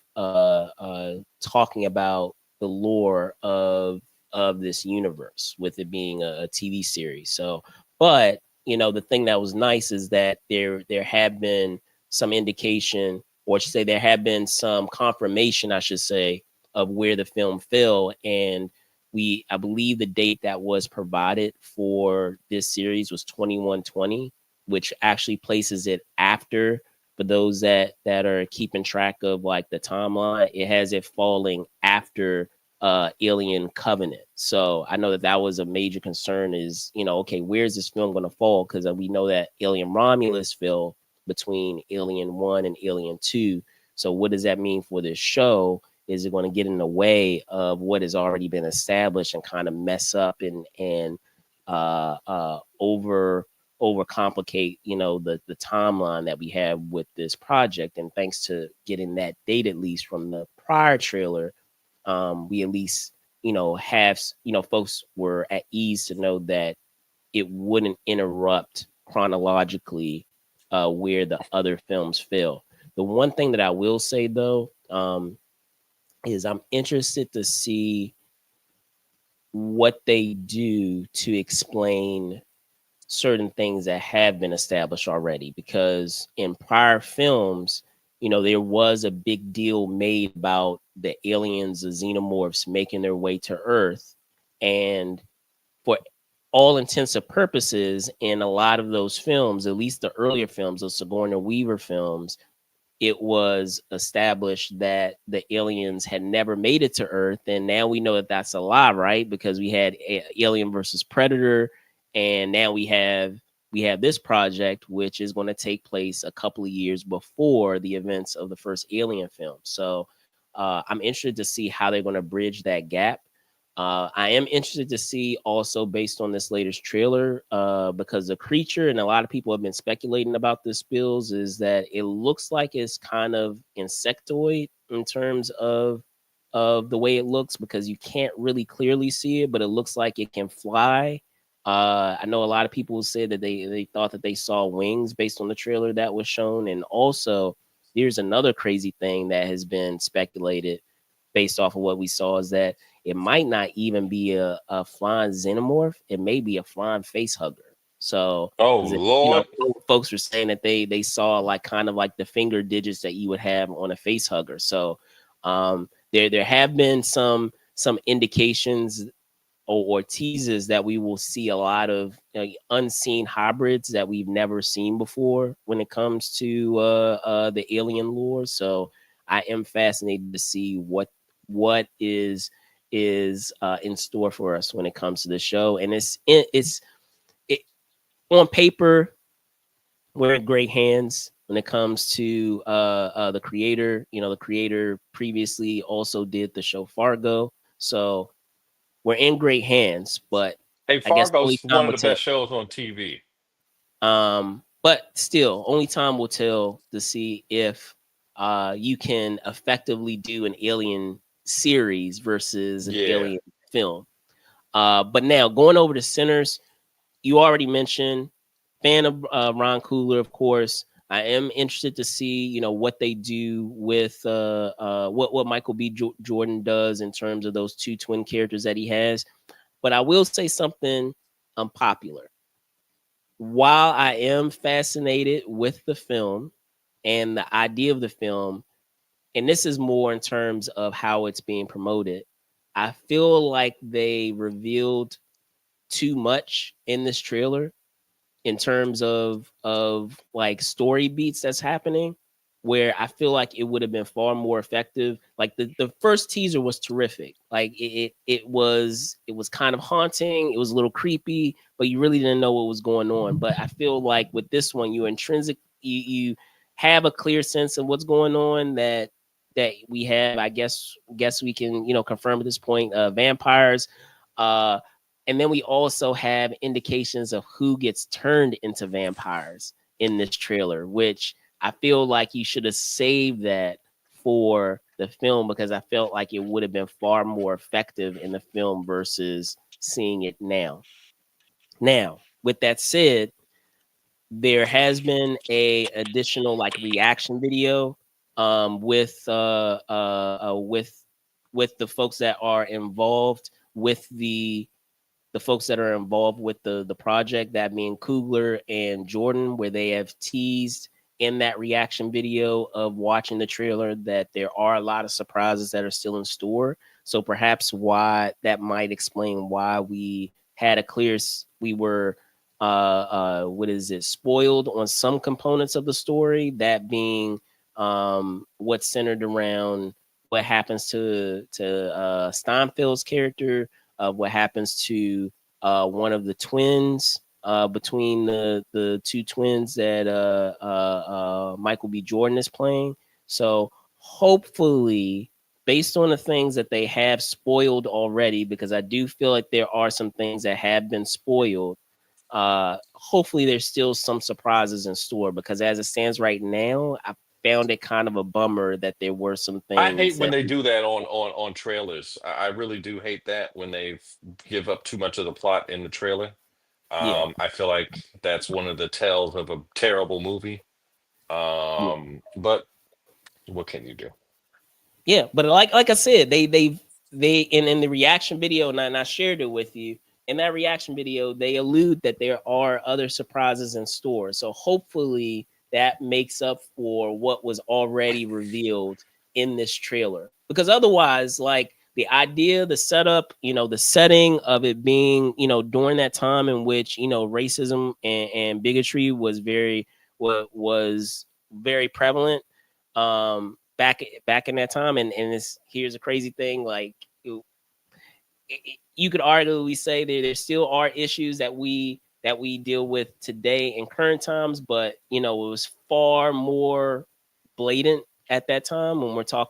talking about the lore of, of this universe, with it being a TV series. So, but the thing that was nice is that there have been some indication, or I should say, there have been some confirmation, I should say, of where the film fell. And I believe the date that was provided for this series was 2120, which actually places it after. For those that are keeping track of like the timeline, it has it falling after Alien Covenant. So I know that was a major concern, is okay, where's this film going to fall? Because we know that Alien Romulus fell between Alien 1 and Alien 2. So what does that mean for this show? Is it going to get in the way of what has already been established and kind of mess up and overcomplicate the timeline that we have with this project? And thanks to getting that date, at least from the prior trailer, we at least have folks were at ease to know that it wouldn't interrupt chronologically where the other films fell. The one thing that I will say, though, is I'm interested to see what they do to explain certain things that have been established already, because in prior films, there was a big deal made about the aliens, the xenomorphs, making their way to Earth. And for all intents and purposes, in a lot of those films, at least the earlier films, those Sigourney Weaver films, it was established that the aliens had never made it to Earth. And now we know that that's a lie, right? Because we had Alien versus Predator, and now we have this project, which is going to take place a couple of years before the events of the first Alien film. So I'm interested to see how they're going to bridge that gap. I am interested to see also, based on this latest trailer, because the creature, and a lot of people have been speculating about this, Spills, is that it looks like it's kind of insectoid in terms of the way it looks, because you can't really clearly see it, but it looks like it can fly. I know a lot of people said that they thought that they saw wings based on the trailer that was shown. And also, here's another crazy thing that has been speculated based off of what we saw, is that it might not even be a flying xenomorph. It may be a flying face hugger. So,
Oh,
'cause
Lord.
folks were saying that they saw like kind of like the finger digits that you would have on a face hugger. So, there have been some indications or teases that we will see a lot of unseen hybrids that we've never seen before when it comes to the alien lore. So I am fascinated to see what is in store for us when it comes to the show. And it's on paper, we're in great hands when it comes to the creator. The creator previously also did the show Fargo. So we're in great hands, but
Hey,
I guess only
Fargo's
time
one of
will
the
tell.
best shows on TV.
But still, only time will tell to see if you can effectively do an alien series versus an
Yeah.
alien film. But now going over to Sinners, you already mentioned, fan of Ron Coogler, of course. I am interested to see, what they do with what Michael B. Jordan does in terms of those two twin characters that he has. But I will say something unpopular. While I am fascinated with the film and the idea of the film, and this is more in terms of how it's being promoted, I feel like they revealed too much in this trailer in terms of like story beats that's happening, where I feel like it would have been far more effective. Like the first teaser was terrific. Like it was kind of haunting. It was a little creepy, but you really didn't know what was going on. But I feel like with this one, you have a clear sense of what's going on, that we have. I guess we can confirm at this point, vampires. Uh, and then we also have indications of who gets turned into vampires in this trailer, which I feel like you should have saved that for the film, because I felt like it would have been far more effective in the film versus seeing it now. Now, with that said, there has been a additional like reaction video with the folks that are involved with the folks that are involved with the project, that being Coogler and Jordan, where they have teased in that reaction video of watching the trailer that there are a lot of surprises that are still in store. So perhaps why that might explain why we had a clear, we were what is it, spoiled on some components of the story, that being what's centered around what happens to Steinfeld's character, what happens to one of the twins, between the two twins that Michael B. Jordan is playing. So hopefully, based on the things that they have spoiled already, because I do feel like there are some things that have been spoiled. Hopefully, there's still some surprises in store, because as it stands right now, I found it kind of a bummer that there were some
I hate
things
when
that,
they do that on trailers. I really do hate that when they give up too much of the plot in the trailer.
yeah,
I feel like that's one of the tells of a terrible movie.
yeah.
But what can you do?
Yeah, but like I said, they in the reaction video, and I shared it with you. In that reaction video, they allude that there are other surprises in store. So hopefully that makes up for what was already revealed in this trailer. Because otherwise, like the idea, the setup, the setting of it being, during that time in which, racism and bigotry was was very prevalent, back in that time. And this, here's a crazy thing, like you could arguably say there still are issues that we deal with today in current times, but it was far more blatant at that time when we're
Far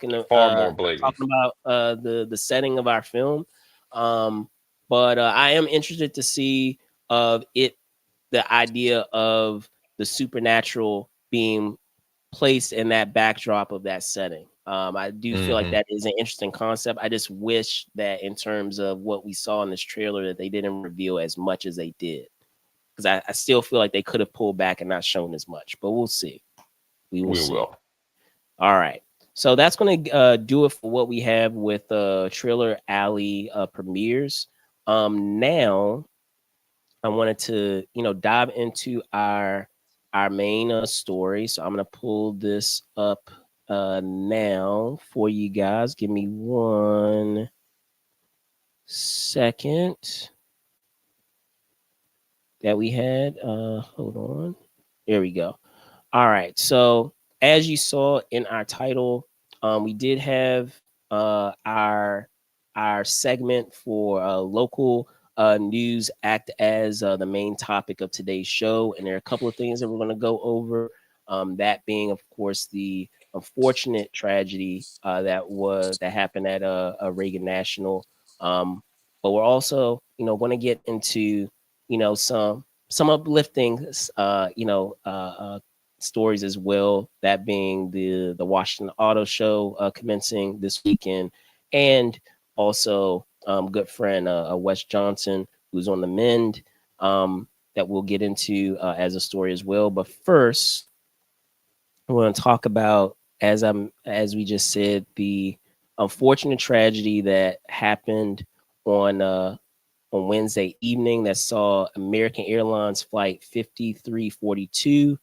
more blatant.
talking about the setting of our film. um but I am interested to see of it, the idea of the supernatural being placed in that backdrop of that setting. I do feel like
Hmm.
that is an interesting concept. I just wish that in terms of what we saw in this trailer, that they didn't reveal as much as they did. Because I still feel like they could have pulled back and not shown as much. But we'll see. We will
We
see.
will.
All right. So that's going to do it for what we have with Trailer Alley premieres. Now I wanted to, dive into our main story. So I'm gonna pull this up now for you guys. Give me 1 second. That we had. Hold on. There we go. All right. So as you saw in our title, we did have our segment for local news act as the main topic of today's show, and there are a couple of things that we're going to go over. That being, of course, the unfortunate tragedy that happened at Reagan National. But we're also, going to get into, some uplifting, stories as well. That being the Washington Auto Show commencing this weekend, and also good friend Wes Johnson, who's on the mend. That we'll get into as a story as well. But first, we're going to talk about, as we just said, the unfortunate tragedy that happened on Wednesday evening, that saw American Airlines flight 5342,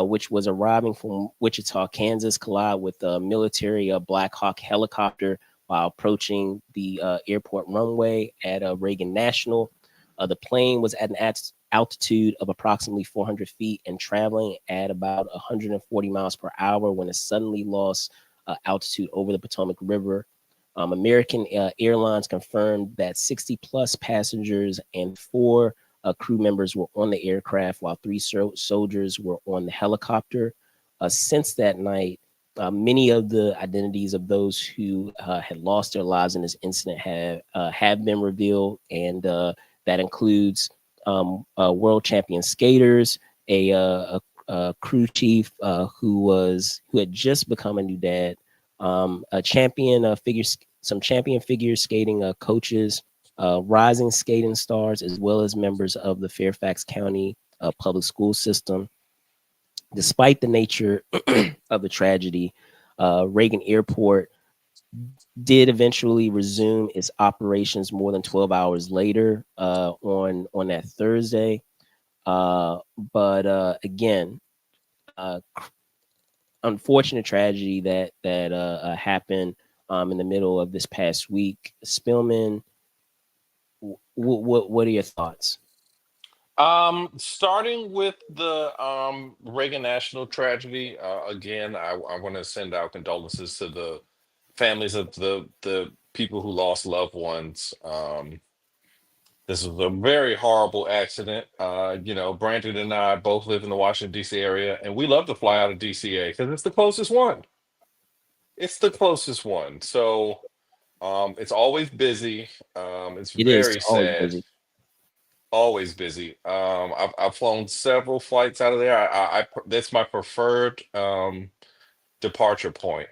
which was arriving from Wichita, Kansas, collide with a military Black Hawk helicopter while approaching the airport runway at Reagan National. The plane was at an altitude of approximately 400 feet and traveling at about 140 miles per hour when it suddenly lost altitude over the Potomac River. American Airlines confirmed that 60 plus passengers and four crew members were on the aircraft, while three soldiers were on the helicopter. Since that night, many of the identities of those who had lost their lives in this incident have been revealed, and that includes world champion skaters, a crew chief who had just become a new dad, a champion some champion figure skating coaches, rising skating stars, as well as members of the Fairfax County public school system. Despite the nature of the tragedy, Reagan Airport did eventually resume its operations more than 12 hours later on that Thursday. But again, uh, unfortunate tragedy that happened in the middle of this past week. Spillman, what are your thoughts?
Starting with the Reagan national tragedy, again, I want to send out condolences to the families of the people who lost loved ones. This was a very horrible accident. Brandon and I both live in the Washington D.C. area, and we love to fly out of DCA because it's the closest one. It's the closest one. So it's always busy. It's
It is
very
always
sad.
busy.
Always busy. I've flown several flights out of there. That's my preferred departure point.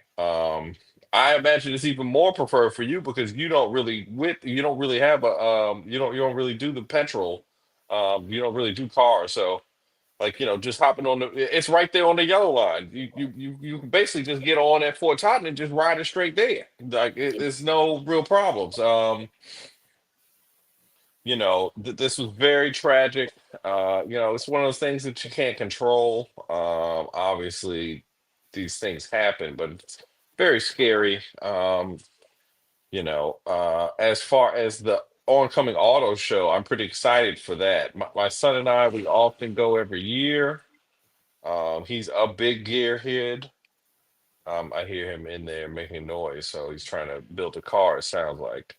I imagine it's even more preferred for you because you don't really have a you don't really do the petrol. You don't really do cars. So like just hopping on it's right there on the yellow line. You can basically just get on at Fort Totten and just ride it straight there. Like there's no real problems. This was very tragic. It's one of those things that you can't control. Obviously, these things happen, but it's very scary. As far as the oncoming auto show, I'm pretty excited for that. My son and I, we often go every year. He's a big gearhead. I hear him in there making noise, so he's trying to build a car. It sounds like.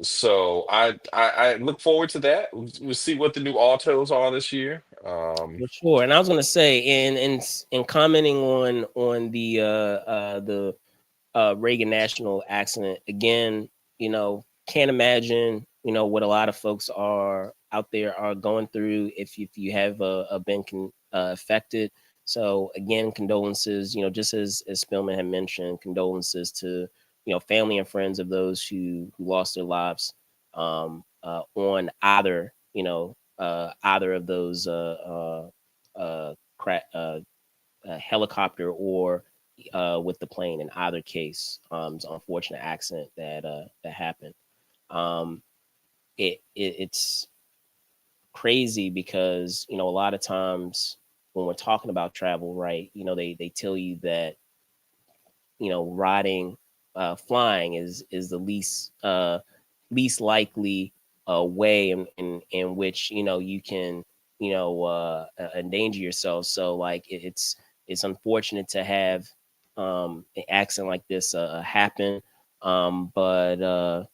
So I look forward to that. We'll see what the new autos are this year.
For sure. And I was gonna say, in commenting on the Reagan National accident again, can't imagine what a lot of folks are out there are going through if you have been affected. So again, condolences. Just as Spillman had mentioned, condolences to family and friends of those who lost their lives on either of those helicopter or with the plane. In either case, it's an unfortunate accident that happened. Um, it's crazy because a lot of times when we're talking about travel, right? They tell you that riding flying is the least likely way in which you can endanger yourself. So like it's unfortunate to have an accident like this happen, but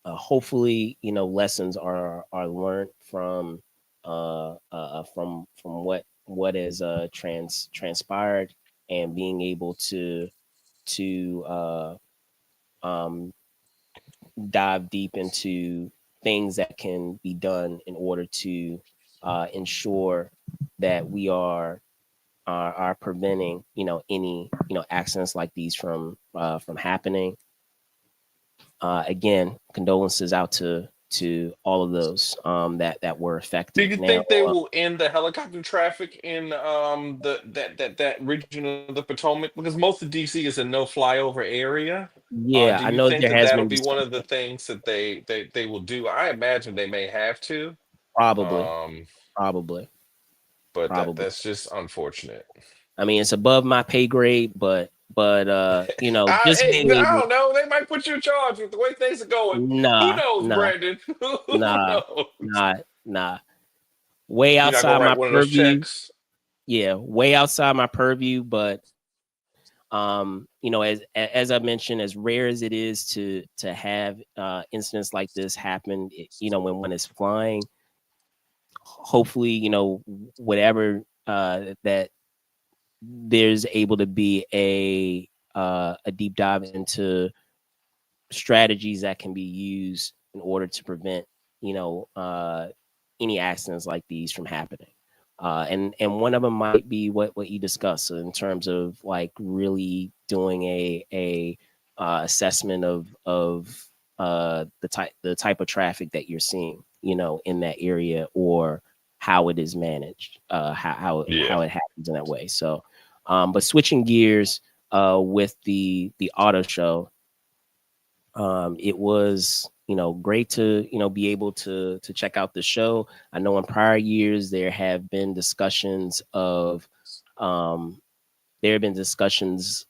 hopefully lessons are learned from what is transpired, and being able to um, dive deep into things that can be done in order to ensure that we are preventing any accidents like these from happening. Again, condolences out to all of those that were
Do
affected.
you
Now,
think they will end the helicopter traffic in that region of the Potomac? Because most of DC is a no flyover area. Do
yeah,
you
I know
think
there
that
has
that'll
been
be one
discussion.
of the things that they will do? I imagine they may have to.
Probably,
Um,
probably,
but
probably.
that's just unfortunate.
I mean, it's above my pay grade, but just being
I
able.
don't know. They might put you in charge with the way things are going. Who
Nah,
knows,
nah,
Brandon? Who
nah,
knows?
nah. Way
You're not gonna
outside my
write one of those
purview.
checks.
Yeah, way outside my purview. But as I mentioned, as rare as it is to have incidents like this happen, when one is flying, hopefully, whatever that there's able to be a deep dive into strategies that can be used in order to prevent you know uh, any accidents like these from happening. And one of them might be what you discussed, so in terms of like really doing a assessment of the type of traffic that you're seeing in that area, or how it is managed, how
Yeah.
it happens in that way. So but switching gears, with the auto show. It was, great to, be able to check out the show. I know in prior years there have been discussions of um, there have been discussions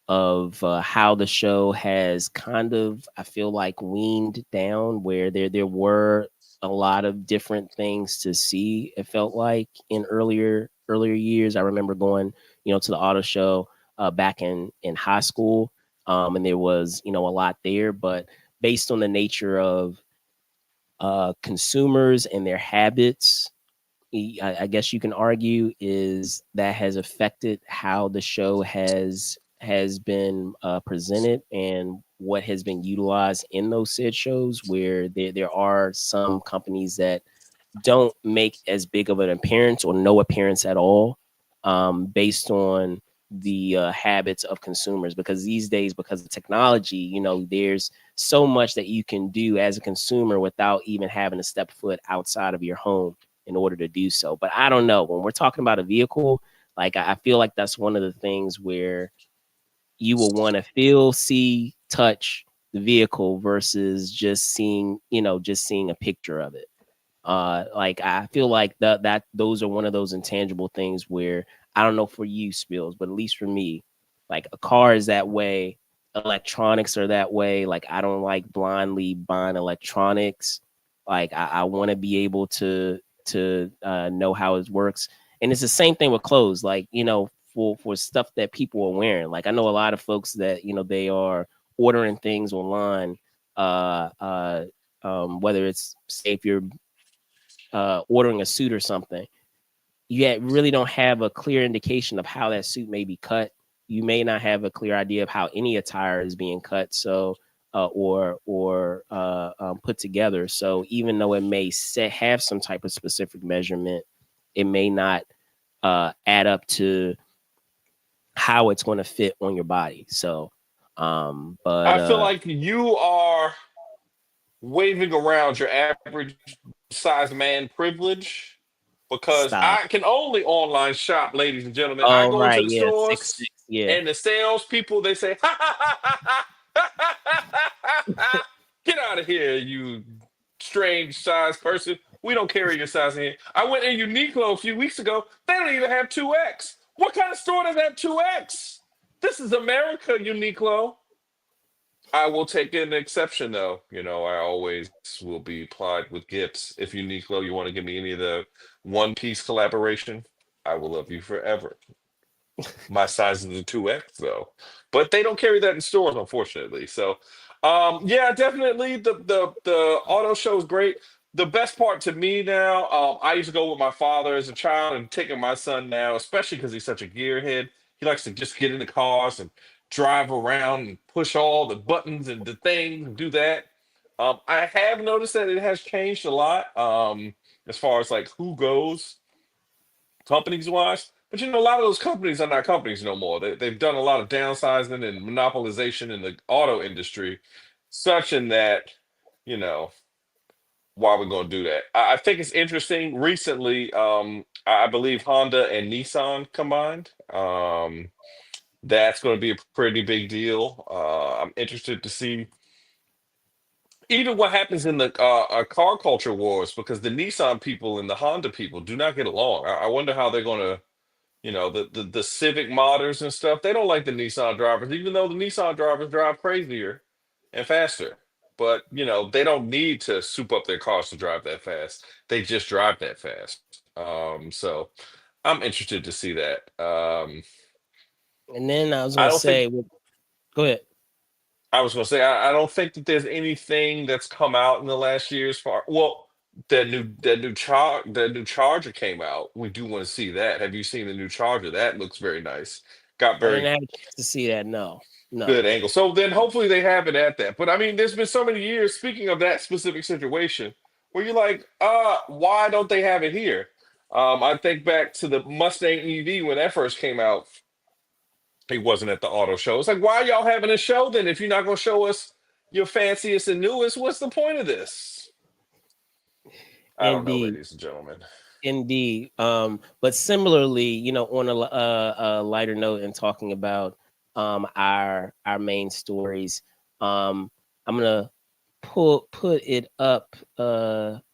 of how the show has kind of, I feel like, weaned down, where there were a lot of different things to see. It felt like in earlier years. I remember going, to the auto show back in high school, and there was, a lot there. But based on the nature of consumers and their habits, I guess you can argue is that has affected how the show has been presented and what has been utilized in those said shows. Where there are some companies that don't make as big of an appearance or no appearance at all, based on the habits of consumers. Because these days, because of technology, there's so much that you can do as a consumer without even having to step foot outside of your home in order to do so. But I don't know, when we're talking about a vehicle, like I feel like that's one of the things where you will want to feel, see, touch the vehicle versus just seeing, just seeing a picture of it. Like I feel like that those are one of those intangible things where, I don't know for you, Spills, but at least for me, like a car is that way, electronics are that way. Like I don't like blindly buying electronics. Like I want to be able to know how it works. And it's the same thing with clothes. Like, for stuff that people are wearing. Like I know a lot of folks that, they are ordering things online, whether it's, say, if you're ordering a suit or something, you really don't have a clear indication of how that suit may be cut. You may not have a clear idea of how any attire is being cut, so or put together. So even though it may have some type of specific measurement, it may not add up to how it's going to fit on your body. So, but
I feel like you are waving around your average size man privilege because I
stop.
can only online shop, ladies and gentlemen. I
Oh
go into
right,
the
yeah, six
stores
six, yeah.
and the salespeople they say, ha ha ha ha ha ha ha ha ha ha. Get out of here, you strange size person. We don't carry your size in here. I went in Uniqlo a few weeks ago. They don't even have 2X. What kind of store does have 2X? This is America, Uniqlo. I will take an exception though. I always will be plied with gifts. If Uniqlo, you want to give me any of the One Piece collaboration, I will love you forever. My size is a 2X though. But they don't carry that in stores, unfortunately. So yeah, definitely the auto show is great. The best part to me now, I used to go with my father as a child and taking my son now, especially because he's such a gearhead. He likes to just get in the cars and drive around and push all the buttons and the things and do that. I have noticed that it has changed a lot, as far as like who goes companies wise. But a lot of those companies are not companies no more. They've done a lot of downsizing and monopolization in the auto industry, such in that, you know, why we're going to do that. I think it's interesting. Recently, I believe Honda and Nissan combined. That's going to be a pretty big deal. I'm interested to see even what happens in the car culture wars because the Nissan people and the Honda people do not get along. I wonder how they're going to the Civic modders and stuff, they don't like the Nissan drivers, even though the Nissan drivers drive crazier and faster. But they don't need to soup up their cars to drive that fast. They just drive that fast. So I'm interested to see that.
And then I was
I
gonna
don't think
say, go ahead.
I was going to say I don't think that there's anything that's come out in the last year as far well. That new Charger came out. We do want to see that. Have you seen the new Charger? That looks very nice. Got
I didn't
very
have a chance to see that. No, no.
good angle. So then hopefully they have it at that. But I mean, there's been so many years, speaking of that specific situation, where you're like, why don't they have it here? I think back to the Mustang EV when that first came out. He wasn't at the auto show. It's like, why are y'all having a show then if you're not gonna show us your fanciest and newest? What's the point of this? I don't know,
Indeed,
ladies and gentlemen.
indeed. But similarly, on a lighter note, and talking about our main stories. Um, I'm gonna put it up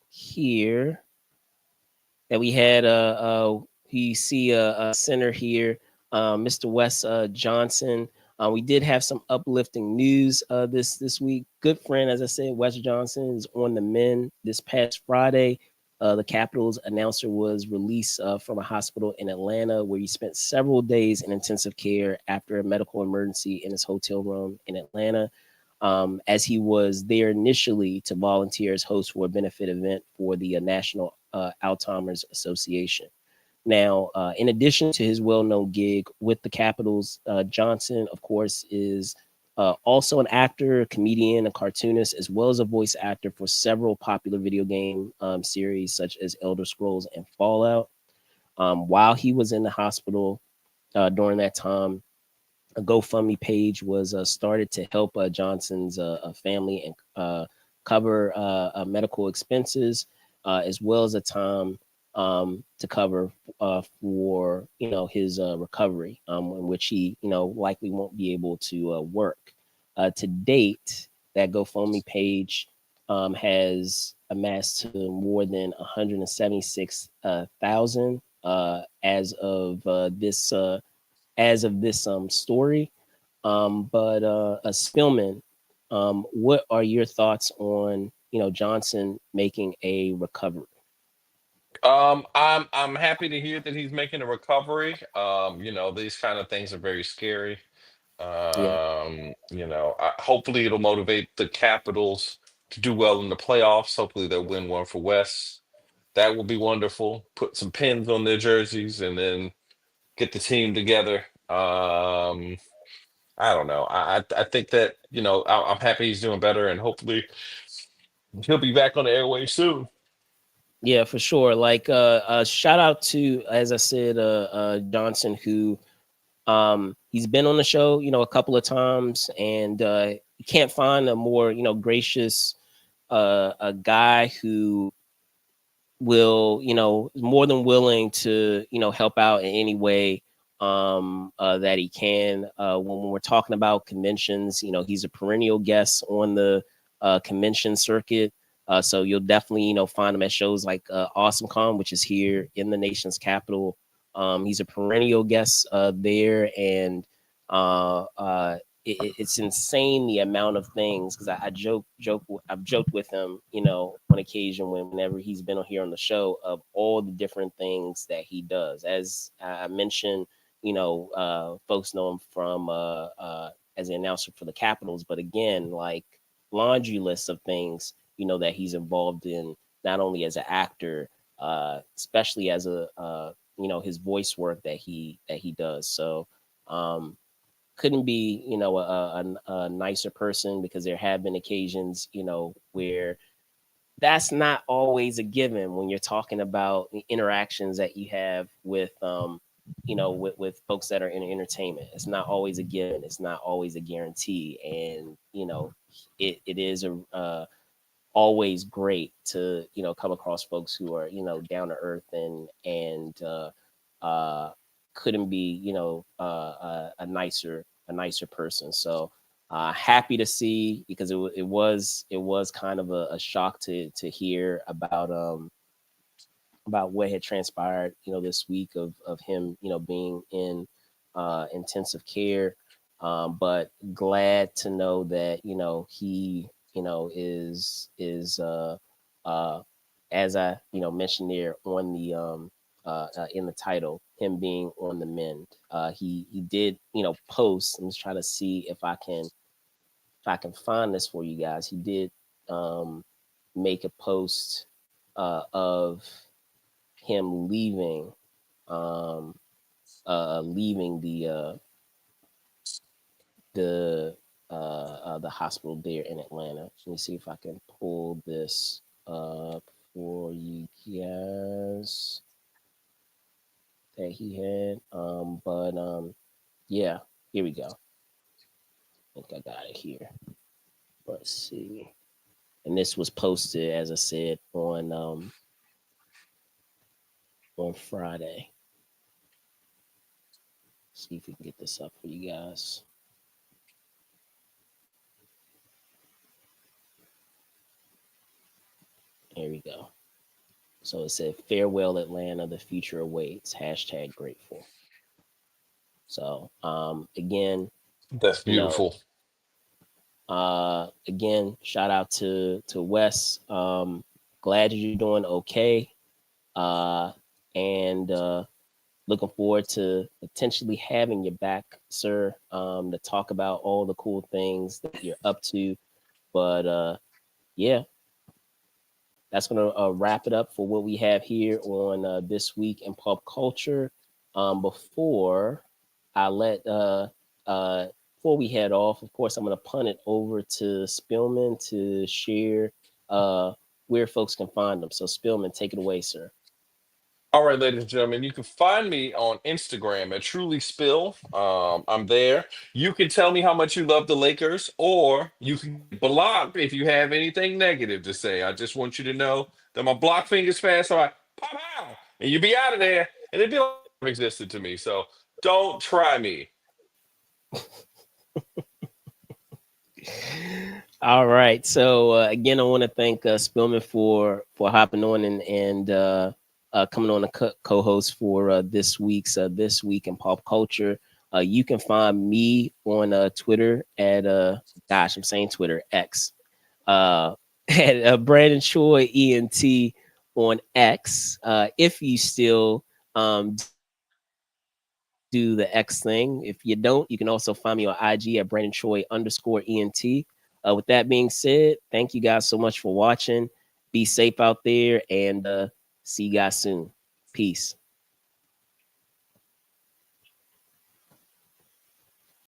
here that we had you see a center here, Mr. Wes Johnson. We did have some uplifting news this week. Good friend, as I said, Wes Johnson is on the mend. This past Friday, the Capitals announcer was released from a hospital in Atlanta, where he spent several days in intensive care after a medical emergency in his hotel room in Atlanta. As he was there initially to volunteer as host for a benefit event for the National Alzheimer's Association. Now, in addition to his well known gig with the Capitals, Johnson, of course, is also an actor, comedian, a cartoonist, as well as a voice actor for several popular video game series such as Elder Scrolls and Fallout. While he was in the hospital during that time, a GoFundMe page was started to help Johnson's family and cover medical expenses, as well as a time to cover for his recovery, in which he likely won't be able to work. To date, that GoFundMe page has amassed to more than 176,000 as of this story. But Spillman, what are your thoughts on Johnson making a recovery?
I'm happy to hear that he's making a recovery. These kind of things are very scary.
Yeah,
Hopefully it'll motivate the Capitals to do well in the playoffs. Hopefully they'll win one for West. That will be wonderful. Put some pins on their jerseys and then get the team together. I don't know. I think that I'm happy he's doing better, and hopefully he'll be back on the airways soon.
yeah, for sure. Like, shout out to, as I said, Johnson, who he's been on the show, a couple of times, and you can't find a more gracious a guy who will is more than willing to help out in any way that he can. When we're talking about conventions, he's a perennial guest on the convention circuit. So you'll definitely find him at shows like Awesome Con, which is here in the nation's capital. He's a perennial guest there, and it's insane the amount of things, because I've joked with him, on occasion whenever he's been here on the show, of all the different things that he does. As I mentioned, folks know him from as an announcer for the Capitals, but again, like, laundry lists of things that he's involved in, not only as an actor, especially as a his voice work that he does. So couldn't be a nicer person, because there have been occasions where that's not always a given when you're talking about the interactions that you have with with folks that are in entertainment. It's not always a given, it's not always a guarantee, and it is a always great to come across folks who are down to earth, and uh couldn't be a nicer person. So happy to see, because it was kind of a shock to hear about what had transpired this week of him being in intensive care. But glad to know that he is uh as I mentioned there on the in the title, him being on the mend. He did post. I'm just trying to see if I can find this for you guys. He did um make a post of him um leaving the the hospital there in Atlanta. Let me see if I can pull this up for you guys that he had. But yeah, here we go. I think I got it here. Let's see. And this was posted, as I said, on Friday. See if we can get this up for you guys. Here we go. So it said, "Farewell, Atlanta. The future awaits." Hashtag grateful. So again,
That's
you know,
beautiful.
again, shout out to Wes. Glad you're doing okay. Uh, and looking forward to potentially having you back, sir, to talk about all the cool things that you're up to. But yeah, that's gonna wrap it up for what we have here on this week in pop culture. Before I let before we head off, of course, I'm gonna punt it over to Spillman to share where folks can find them. So Spillman, take it away, sir.
All right, ladies and gentlemen, you can find me on Instagram at Truly Spill. I'm there. You can tell me how much you love the Lakers, or you can block if you have anything negative to say. I just want you to know that my block finger's fast, so I pop out, and you be out of there, and it'd be like it never existed to me. So don't try me.
All right. So again, I want to thank Spillman for hopping on and coming on a co-host for this week in pop culture. You can find me on Twitter at gosh, I'm saying Twitter X at Brandon Choi ENT on X. If you still do the X thing, if you don't, you can also find me on IG at Brandon Choi _ENT. With that being said, thank you guys so much for watching. Be safe out there and see you guys soon. Peace.